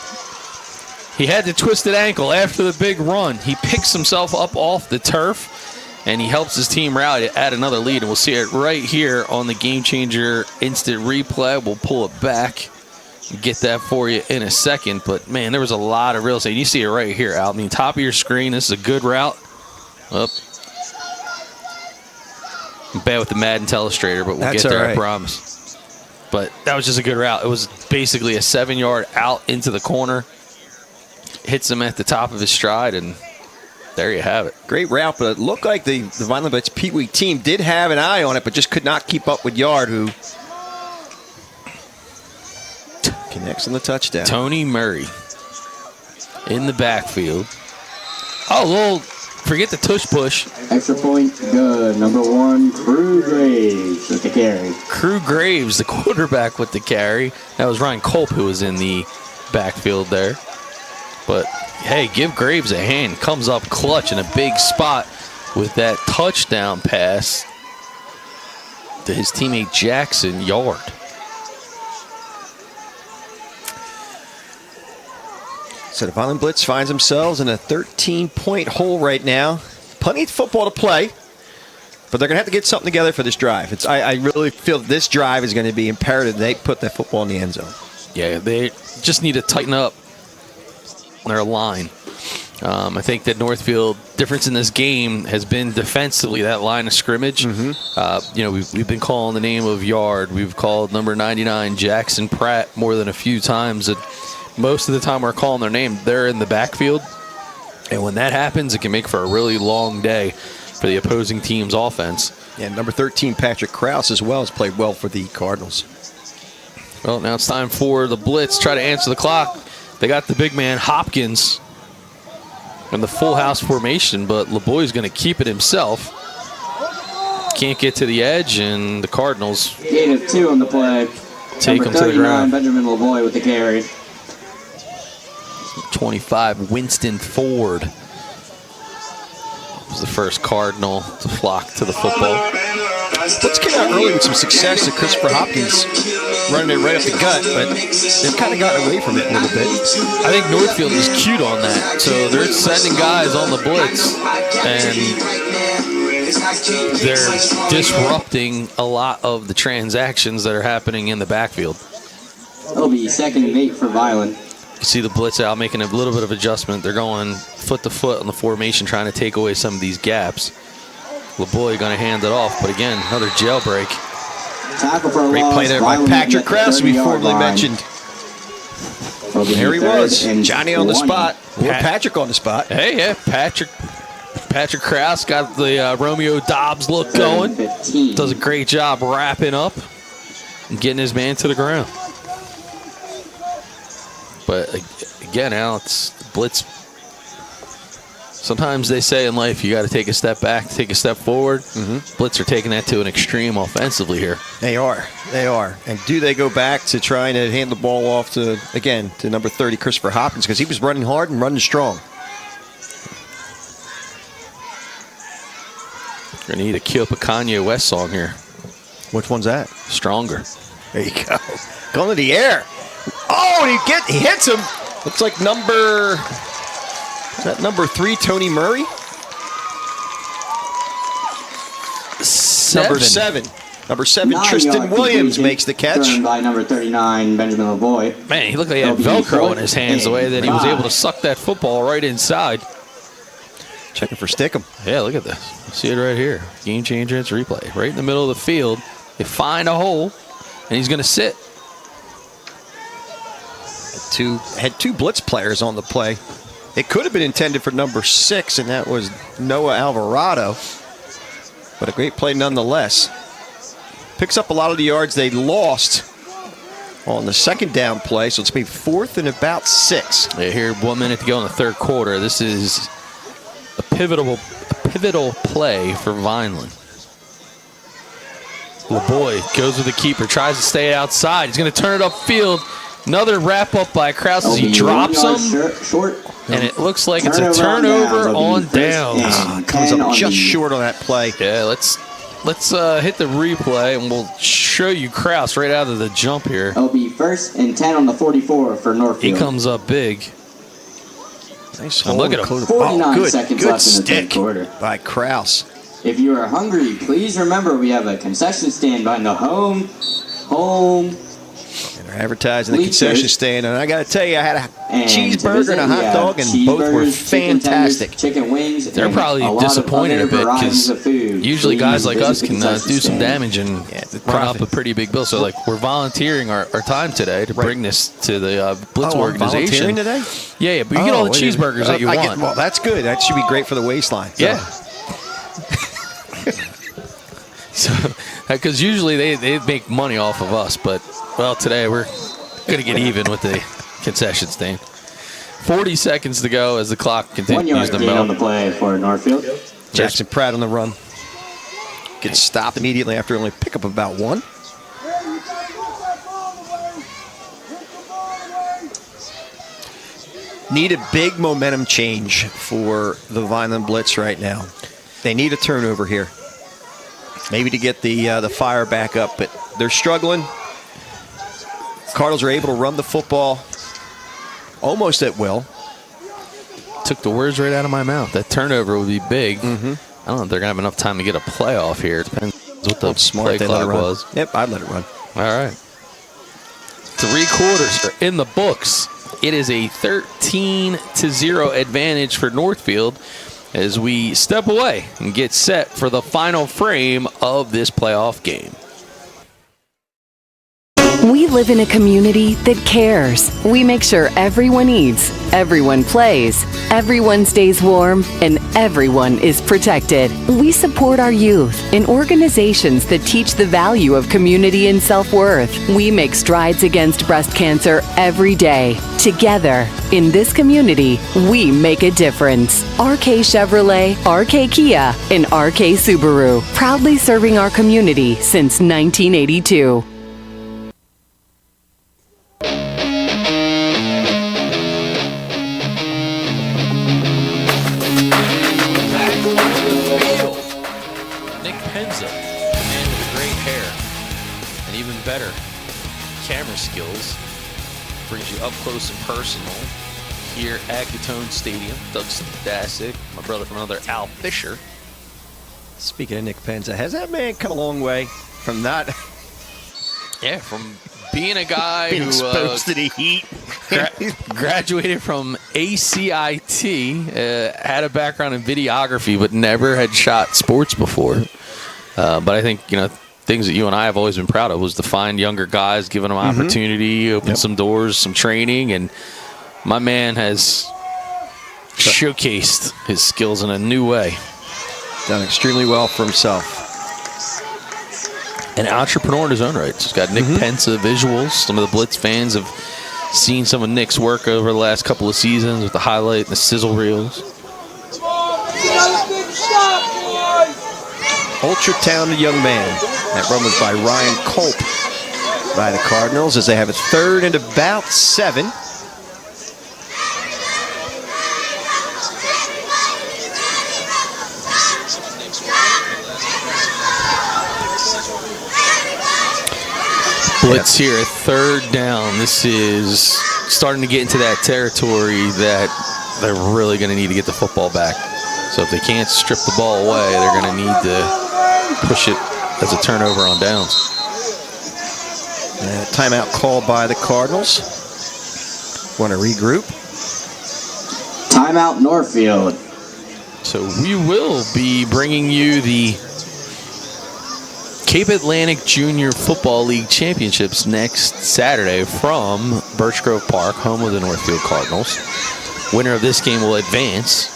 he had the twisted ankle after the big run. He picks himself up off the turf, and he helps his team rally to add another lead. And we'll see it right here on the Game Changer instant replay. We'll pull it back. Get that for you in a second, but man, there was a lot of real estate. You see it right here, Al. I mean, top of your screen. This is a good route. Up. I'm bad with the Madden Telestrator, but we'll get there, I promise. But that was just a good route. It was basically a 7-yard out into the corner. Hits him at the top of his stride, and there you have it. Great route, but it looked like the Vineland Blitz Pee Wee team did have an eye on it, but just could not keep up with Yard, who connects on the touchdown. Tony Murray in the backfield. Oh, well, forget the tush push. Extra point, good. Number 1, Crew Graves with the carry. Crew Graves, the quarterback with the carry. That was Ryan Culp who was in the backfield there. But, hey, give Graves a hand. Comes up clutch in a big spot with that touchdown pass to his teammate Jackson Yard. So the Vineland Blitz finds themselves in a 13-point hole right now. Plenty of football to play, but they're going to have to get something together for this drive. I really feel this drive is going to be imperative they put that football in the end zone. Yeah, they just need to tighten up their line. I think that Northfield difference in this game has been defensively, that line of scrimmage. We've been calling the name of Yard. We've called number 99 Jackson Pratt more than a few times. Most of the time we're calling their name, they're in the backfield. And when that happens, it can make for a really long day for the opposing team's offense. And number 13, Patrick Krause, as well, has played well for the Cardinals. Well, now it's time for the Blitz. Try to answer the clock. They got the big man, Hopkins, in the full house formation, but LeBoy's going to keep it himself. Can't get to the edge, and the Cardinals Gain of 2 on the play. take him to the ground. Benjamin LeBoy with the carry. 25, Winston Ford was the first Cardinal to flock to the football. Let's get out early with some success to Christopher Hopkins running it right up the gut, but they've kind of gotten away from it a little bit. I think Northfield is cute on that. So they're sending guys on the blitz, and they're disrupting a lot of the transactions that are happening in the backfield. It'll be 2nd and 8 for Vineland. You see the blitz out making a little bit of adjustment. They're going foot to foot on the formation, trying to take away some of these gaps. LeBoy going to hand it off, but again, another jailbreak. Tackle for a Great loss. play there by Vineland Patrick at the Krause, we 30-yard formerly line. mentioned. There he was, Johnny on the spot, or Patrick on the spot. Hey, yeah, Patrick Krause got the Romeo Dobbs look going. 15. Does a great job wrapping up and getting his man to the ground. But again, Al, it's blitz. Sometimes they say in life you got to take a step back, take a step forward. Blitz are taking that to an extreme offensively here. They are. And do they go back to trying to hand the ball off to number 30, Christopher Hopkins, because he was running hard and running strong. We're going to need a Keopa Kanye West song here. Which one's that? Stronger. There you go. Going to the air. Oh, and he hits him. Looks like number 3, Tony Murray? Number 7. Number 7, Tristan Williams makes the catch. Turned by number 39, Benjamin Lavoie. Man, he looked like he had Velcro in his hands the way that he was able to suck that football right inside. Checking for Stickum. Yeah, look at this. See it right here. Game changer, it's replay. Right in the middle of the field. They find a hole, and he's going to sit. Had two blitz players on the play. It could have been intended for number 6, and that was Noah Alvarado. But a great play nonetheless. Picks up a lot of the yards they lost on the second down play, so it's going to be 4th and about 6. Yeah, here 1 minute to go in the third quarter. This is a pivotal play for Vineland. Lavoie goes with the keeper, tries to stay outside. He's going to turn it upfield. Another wrap up by Krause as he drops him. Short. And it looks like it's a turnover on downs. Comes up just short on that play. Yeah, let's hit the replay, and we'll show you Krause right out of the jump here. It'll be 1st and 10 on the 44 for Northfield. He comes up big. Nice. Look at him. 49 seconds good left in the stick third quarter. by Krause. If you are hungry, please remember we have a concession stand behind the home. And they're advertising the Bleachers. concession stand, and I got to tell you, I had a And cheeseburger and a hot dog, and both were fantastic. Chicken wings. They're and probably a lot disappointed a of bit other because varieties of food. usually Please guys like visit us the can concession do some stand. damage and the run up profit. a pretty big bill. So, like, we're volunteering our time today to bring this to the Blitz I'm organization. volunteering today? Yeah, but you get all the cheeseburgers that you want. Well, that's good. That should be great for the waistline. So. Yeah. So, because usually they make money off of us, but, well, today we're going to get even with the concession stand. 40 seconds to go as the clock 1 continues yard to gain on melt. the play for Northfield. Jackson Pratt on the run. Gets stopped immediately after only pick up about 1. Need a big momentum change for the Vineland Blitz right now. They need a turnover here. Maybe to get the fire back up, but they're struggling. Cardinals are able to run the football almost at will. Took the words right out of my mouth. That turnover would be big. I don't know if they're going to have enough time to get a playoff here. It depends what the play clock was. Yep, I'd let it run. All right. 3 quarters are in the books. It is a 13-0 advantage for Northfield as we step away and get set for the final frame of this playoff game. We live in a community that cares. We make sure everyone eats, everyone plays, everyone stays warm, and everyone is protected. We support our youth in organizations that teach the value of community and self-worth. We make strides against breast cancer every day. Together, in this community, we make a difference. RK Chevrolet, RK Kia, and RK Subaru, proudly serving our community since 1982. Camera skills brings you up close and personal here at Gittone Stadium. Doug Stasic, my brother from another, Al Fisher. Speaking of Nick Penza, has that man come a long way from not from being a guy being who exposed to the heat? graduated from ACIT, had a background in videography, but never had shot sports before. But I think, things that you and I have always been proud of was to find younger guys, giving them opportunity, open some doors, some training, and my man has showcased his skills in a new way. Done extremely well for himself. An entrepreneur in his own right. He's got Nick Penza visuals. Some of the Blitz fans have seen some of Nick's work over the last couple of seasons with the highlight and the sizzle reels. Ultra-talented young man. That run was by Ryan Culp by the Cardinals as they have a 3rd and about 7. Blitz here at 3rd down. This is starting to get into that territory that they're really going to need to get the football back. So if they can't strip the ball away, they're going to need to push it as a turnover on downs. Timeout called by the Cardinals. Want to regroup? Timeout Northfield. So we will be bringing you the Cape Atlantic Junior Football League Championships next Saturday from Birch Grove Park, home of the Northfield Cardinals. Winner of this game will advance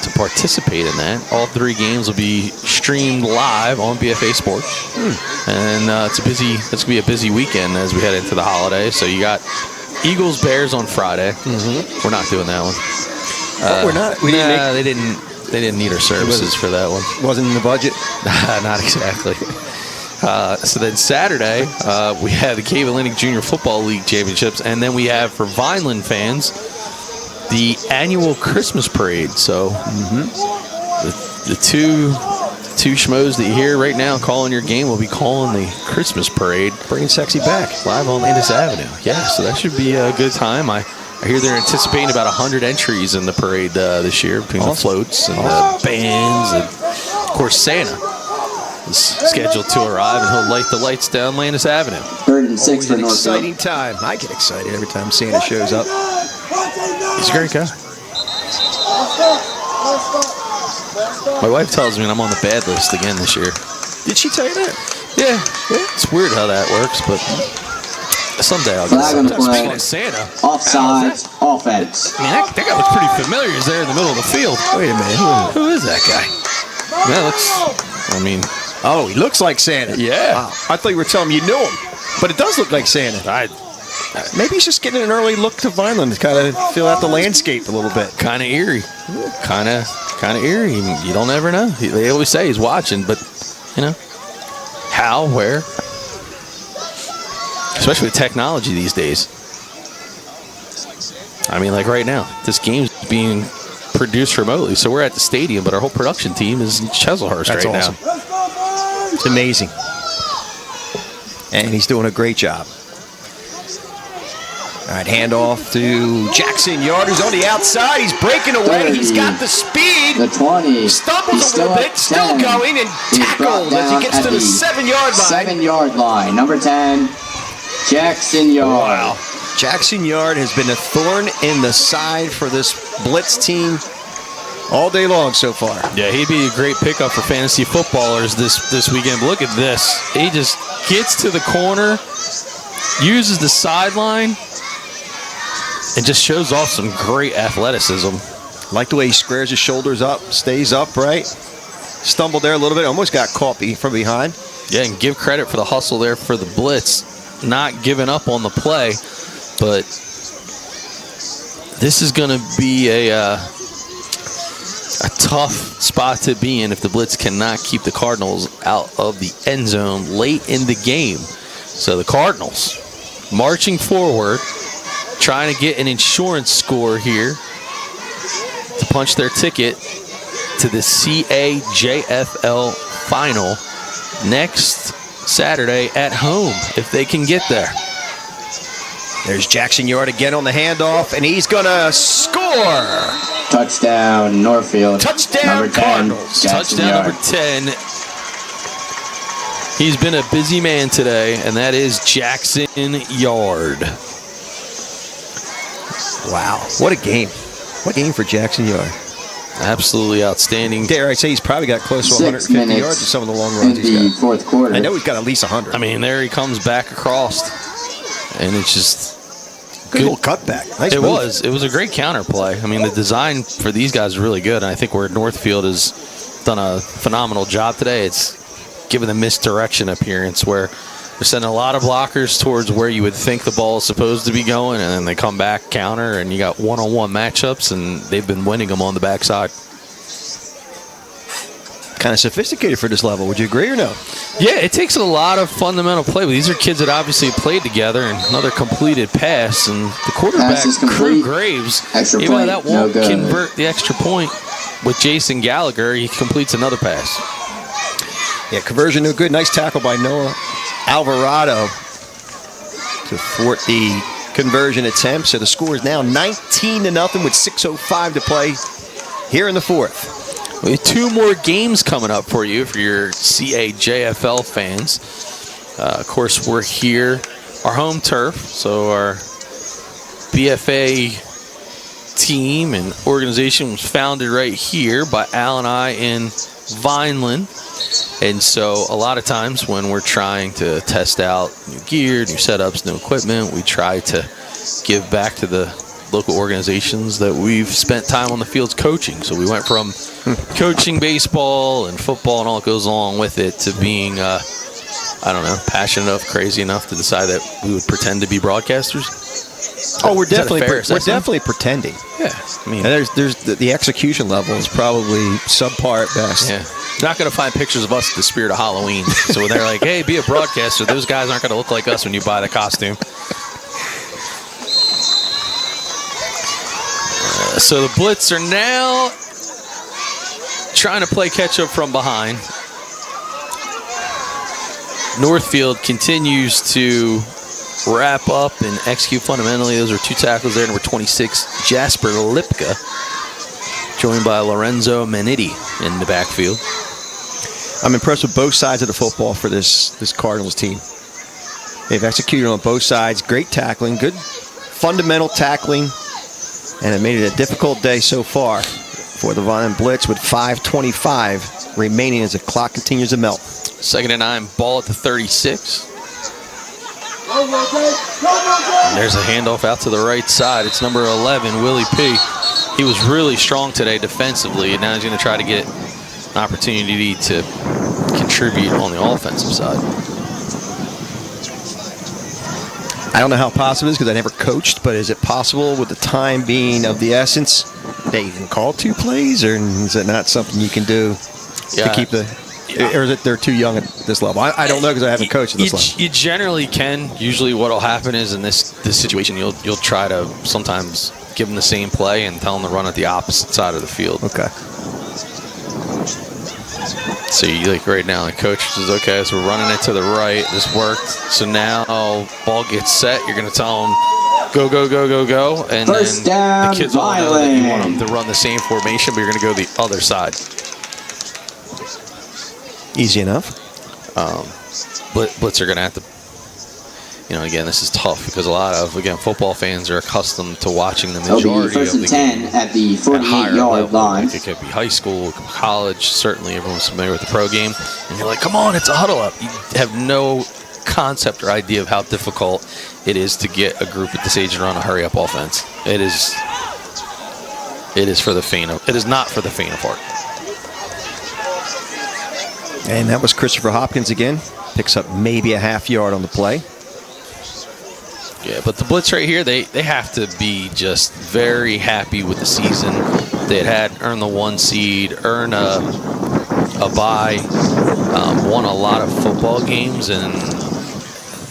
to participate in that. All 3 games will be streamed live on BFA Sports. And it's going to be a busy weekend as we head into the holidays. So you got Eagles Bears on Friday. We're not doing that one. We're not. They didn't need our services for that one. Wasn't in the budget? Not exactly. So then Saturday, we have the Cape Atlantic Junior Football League Championships, and then we have, for Vineland fans, the annual Christmas parade. So the two schmoes that you hear right now calling your game will be calling the Christmas parade. Bringing sexy back. Live on Landis Avenue. Yeah, so that should be a good time. I hear they're anticipating about 100 entries in the parade this year between the floats and the bands. And, of course, Santa is scheduled to arrive, and he'll light the lights down Landis Avenue. 3rd and 6 for An Northfield. exciting time. I get excited every time Santa shows up. He's a great guy. My wife tells me I'm on the bad list again this year. Did she tell you that? Yeah. It's weird how that works, but someday I'll get Flag on the play. Speaking of Santa, Offsides, offense. I mean, that guy looks pretty familiar. He's there in the middle of the field. Wait a minute. Who is that guy? That looks, Oh, he looks like Santa. Yeah. Wow. I thought you were telling me you knew him. But it does look like Santa. Maybe he's just getting an early look to Vineland to kind of fill out the landscape a little bit. kind of eerie. Kind of eerie. You don't ever know. They always say he's watching, but, how, where? Especially with technology these days. I mean, like right now, this game's being produced remotely, so we're at the stadium, but our whole production team is in Chislehurst right awesome. now. It's amazing. And he's doing a great job. All right, handoff to Jackson Yard, who's on the outside. He's breaking away. 30. He's got the speed. The 20. Stumbles a little bit. Still going and tackled as he gets to the 7-yard line. 7-yard line. Number 10, Jackson Yard. Wow. Jackson Yard has been a thorn in the side for this Blitz team all day long so far. Yeah, he'd be a great pickup for fantasy footballers this weekend. But look at this. He just gets to the corner, uses the sideline, and just shows off some great athleticism. Like the way he squares his shoulders up, stays upright. Stumbled there a little bit, almost got caught from behind. Yeah, and give credit for the hustle there for the Blitz. Not giving up on the play, but this is going to be a tough spot to be in if the Blitz cannot keep the Cardinals out of the end zone late in the game. So the Cardinals marching forward, trying to get an insurance score here to punch their ticket to the CAJFL final next Saturday at home, if they can get there. There's Jackson Yard again on the handoff, and he's going to score. Touchdown, Northfield. Touchdown, number 10, Cardinals. Jackson Touchdown Yard. number 10. He's been a busy man today, and that is Jackson Yard. Wow, what a game. What a game for Jackson Yard. Absolutely outstanding. Dare I say he's probably got close to 6 150 minutes yards in some of the long in runs he's the got. fourth quarter. I know he's got at least 100. I mean, there he comes back across, and it's just good little cutback. Nice It move. was. It was a great counter play. I mean, the design for these guys is really good, and I think where Northfield has done a phenomenal job today, it's given the misdirection appearance where they're sending a lot of blockers towards where you would think the ball is supposed to be going, and then they come back, counter, and you got one-on-one matchups, and they've been winning them on the backside. Kind of sophisticated for this level. Would you agree or no? Yeah, it takes a lot of fundamental play. But these are kids that obviously played together, and another completed pass, and the quarterback, Pass is complete. Crew Graves, Extra even though point, that no won't good. convert the extra point with Jason Gallagher, he completes another pass. Yeah, conversion no good. Nice tackle by Noah Alvarado to thwart the conversion attempt. So the score is now 19-0 with 6:05 to play here in the fourth. We have 2 more games coming up for you for your CAJFL fans. Of course, we're here, our home turf, so our BFA team and organization was founded right here by Al and I in Vineland. And so a lot of times when we're trying to test out new gear, new setups, new equipment, we try to give back to the local organizations that we've spent time on the fields coaching. So we went from coaching baseball and football and all that goes along with it to being, passionate enough, crazy enough to decide that we would pretend to be broadcasters. Oh, we're definitely pretending. Yeah, I mean, and there's the execution level is probably subpar at best. Yeah, you're not going to find pictures of us at the spirit of Halloween. So when they're like, "Hey, be a broadcaster," those guys aren't going to look like us when you buy the costume. So the Blitz are now trying to play catch up from behind. Northfield continues to wrap up and execute fundamentally. Those are 2 tackles there. Number 26, Jasper Lipka, joined by Lorenzo Manitti in the backfield. I'm impressed with both sides of the football for this Cardinals team. They've executed on both sides. Great tackling, good fundamental tackling, and it made it a difficult day so far for the Vineland Blitz with 5:25 remaining as the clock continues to melt. 2nd and 9, ball at the 36. And there's a handoff out to the right side. It's number 11, Willie P. He was really strong today defensively, and now he's going to try to get an opportunity to contribute on the offensive side. I don't know how possible it is because I never coached, but is it possible with the time being of the essence that you can call 2 plays, or is it not something you can do to keep the... Or is it they're too young at this level? I don't know because I haven't coached at this level. You generally can. Usually what will happen is in this situation, you'll try to sometimes give them the same play and tell them to run at the opposite side of the field. Okay. So you like right now, the coach says, okay, so we're running it to the right. This worked. So now ball gets set. You're going to tell them, go, go, go, go, go. And First then down, the kids all know that you want them Vineland. to run the same formation, but you're going to go the other side. Easy enough. Blitz are going to have to, again, this is tough because a lot of, football fans are accustomed to watching the It'll be majority of 1st the and 10 game at the at higher 48-yard level. line. Like it could be high school, it could be college. Certainly everyone's familiar with the pro game. And you're like, come on, it's a huddle up. You have no concept or idea of how difficult it is to get a group at this age and run a hurry-up offense. It is for the faint of, it is not for the faint of heart. And that was Christopher Hopkins again. Picks up maybe a half yard on the play. Yeah, but the Blitz right here, they have to be just very happy with the season they had earned the 1 seed, earn a bye, won a lot of football games, and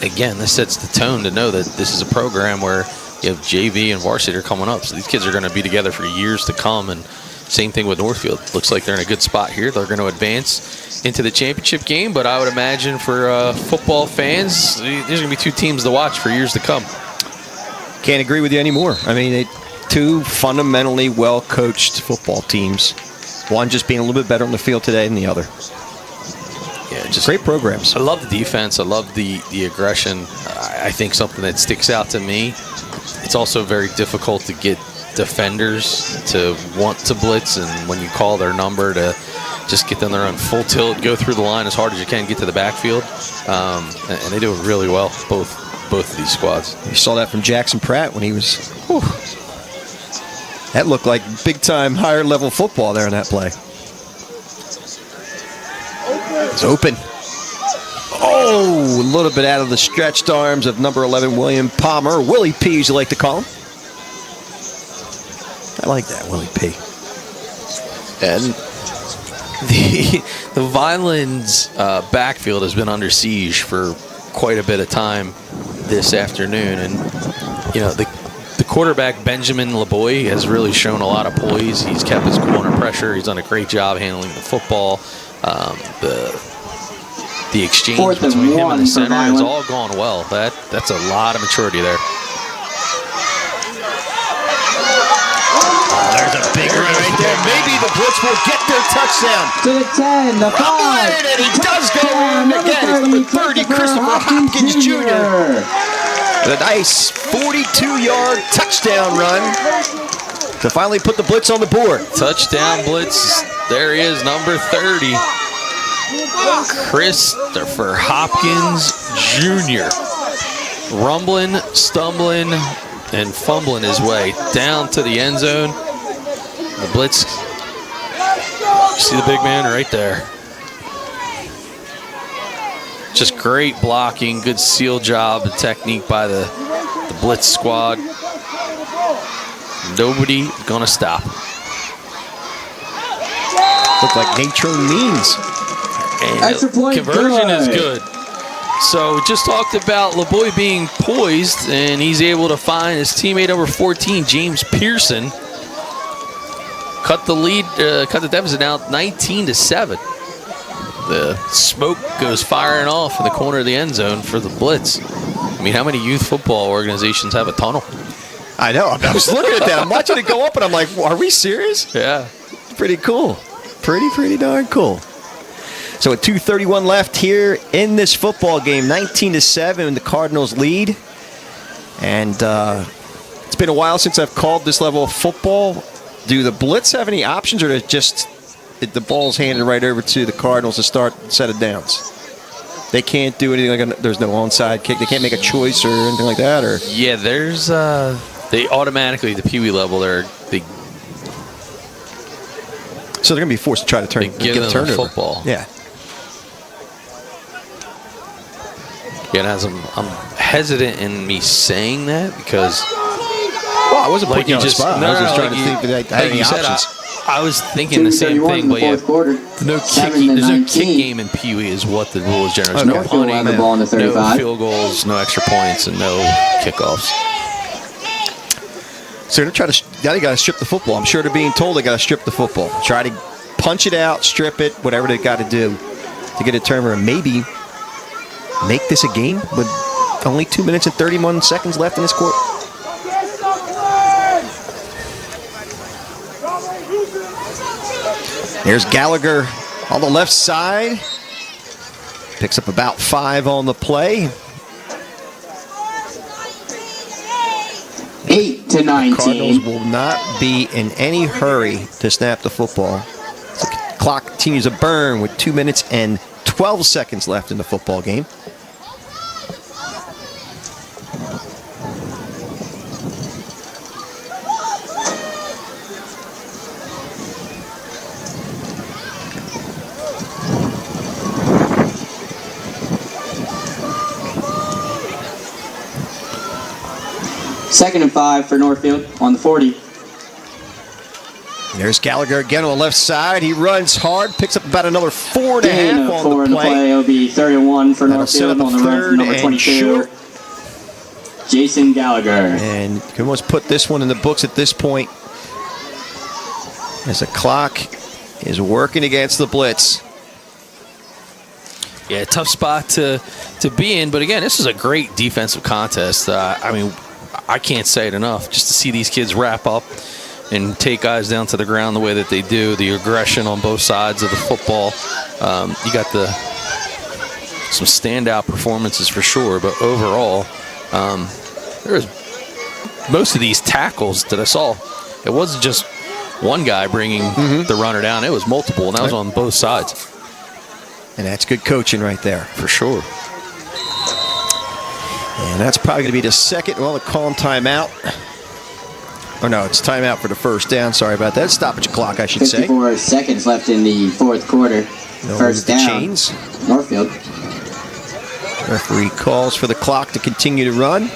again, this sets the tone to know that this is a program where you have JV and varsity are coming up, so these kids are going to be together for years to come, and same thing with Northfield. Looks like they're in a good spot here. They're going to advance into the championship game, but I would imagine for football fans, there's going to be 2 teams to watch for years to come. Can't agree with you anymore. I mean, 2 fundamentally well-coached football teams. One just being a little bit better on the field today than the other. Yeah, just great programs. I love the defense. I love the aggression. I think something that sticks out to me, it's also very difficult to get defenders to want to blitz, and when you call their number to just get them there on full tilt, go through the line as hard as you can, get to the backfield, and they do it really well, both of these squads. You saw that from Jackson Pratt when he was... Whew, that looked like big-time, higher-level football there in that play. It's open. Oh, a little bit out of the stretched arms of number 11, William Palmer. Willie P, as you like to call him. I like that, Willie P. And the Vineland's backfield has been under siege for quite a bit of time this afternoon, and the quarterback Benjamin LeBoy has really shown a lot of poise. He's kept his cool under pressure. He's done a great job handling the football. The the exchange 4th and between him and 1 the for center has Vineland. all gone well. That's a lot of maturity there. There's a big run right there. Maybe the Blitz will get their touchdown. To the 10, the 5. And he does go in again. It's number 30, Christopher Hopkins Jr. A nice 42-yard touchdown run to finally put the Blitz on the board. Touchdown Blitz. There he is, number 30. Christopher Hopkins Jr. rumbling, stumbling, and fumbling his way down to the end zone. The Blitz, you see the big man right there. Just great blocking, good seal job and technique by the Blitz squad. Nobody gonna stop. Look like nature means. And Extra point, conversion is good. good. So we just talked about LeBoy being poised, and he's able to find his teammate number 14, James Pearson. Cut the lead, cut the deficit out 19-7. The smoke goes firing off in the corner of the end zone for the Blitz. I mean, how many youth football organizations have a tunnel? I know. I was looking at that. I'm watching it go up, and I'm like, are we serious? Yeah. Pretty cool. Pretty darn cool. So with 2:31 left here in this football game, 19-7, the Cardinals lead. And it's been a while since I've called this level of football. Do the Blitz have any options, or just the ball's handed right over to the Cardinals to start set of downs? They can't do anything like there's no onside kick. They can't make a choice or anything like that, or Yeah, there's they automatically, the Pee Wee level, so they're going to be forced to try to give them a turnover. football. Yeah. Yeah, as I'm hesitant in me saying that because Well, I wasn't like putting you on the spot. I was just trying to think that I had any options. I was thinking the same 2:31 thing, in the but yeah, fourth quarter. there's 7 no to kick 19. game in Pee Wee is what the rule is generally. Oh, No Northfield punting, will have the ball in the no 35. field goals, no extra points, and no kickoffs. So they're trying to. Now they got to strip the football. I'm sure they're being told they got to strip the football. Try to punch it out, strip it, whatever they got to do to get a turnover, and maybe make this a game with only 2 minutes and 31 seconds left in this quarter. There's Gallagher on the left side. Picks up about 5 on the play. 8 to 19. Cardinals will not be in any hurry to snap the football. The clock continues to burn with 2 minutes and 12 seconds left in the football game. Second and 5 for Northfield on the 40. There's Gallagher again on the left side. He runs hard, picks up about another 4.5 Gain of 4 on in the the play. play. It'll be 31 for That'll set up Northfield a on the run third from number and 22. short. Jason Gallagher. And you can almost put this one in the books at this point, as the clock is working against the Blitz. Yeah, tough spot to be in, but again, this is a great defensive contest. I mean, I can't say it enough. Just to see these kids wrap up and take guys down to the ground the way that they do, the aggression on both sides of the football. You got some standout performances for sure, but overall, there's most of these tackles that I saw. It wasn't just one guy bringing the runner down; it was multiple, and that was on both sides. And that's good coaching right there. For sure. And that's probably going to be the second. Well, the call timeout. Or no, it's timeout for the first down. Sorry about that. Stoppage clock, I should say. 54 seconds left in the fourth quarter. First down. Chains. Northfield. Referee calls for the clock to continue to run.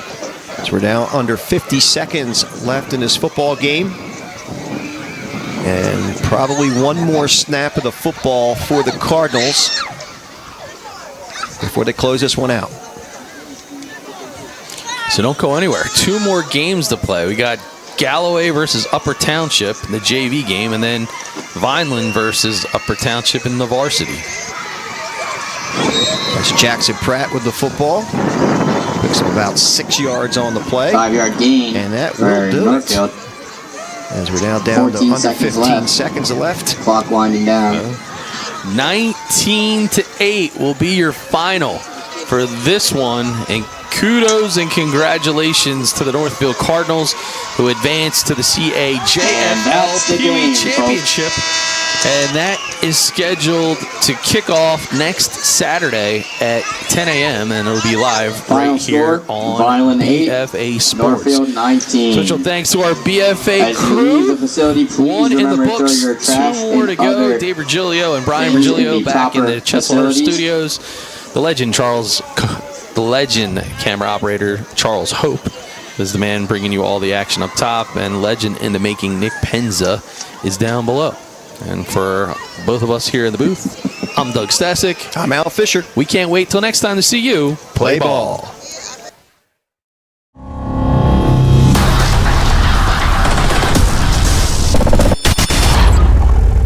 So we're now under 50 seconds left in this football game. And probably one more snap of the football for the Cardinals before they close this one out. So don't go anywhere. 2 more games to play. We got Galloway versus Upper Township in the JV game, and then Vineland versus Upper Township in the varsity. That's Jackson Pratt with the football. Picks up about 6 yards on the play. 5-yard gain. And that for will do Northfield. it. As we're now down to under 15 seconds left. Clock winding down. 19-8 will be your final for this one. And kudos and congratulations to the Northfield Cardinals, who advanced to the CAJFL Pee-wee Championship. And that is scheduled to kick off next Saturday at 10 a.m. and it'll be live Final right here score, on Vineland 8, BFA Sports. Northfield 19. Special thanks to our BFA As you crew. leave the facility, please One in the remember to throw books, your trash 2 more to and go. other Dave Virgilio and Brian things in Virgilio the back in the proper Cheslehurst facilities. studios. The legend camera operator Charles Hope is the man bringing you all the action up top, and legend in the making Nick Penza is down below. And for both of us here in the booth, I'm Doug Stasic. I'm Al Fisher. We can't wait till next time to see you play ball.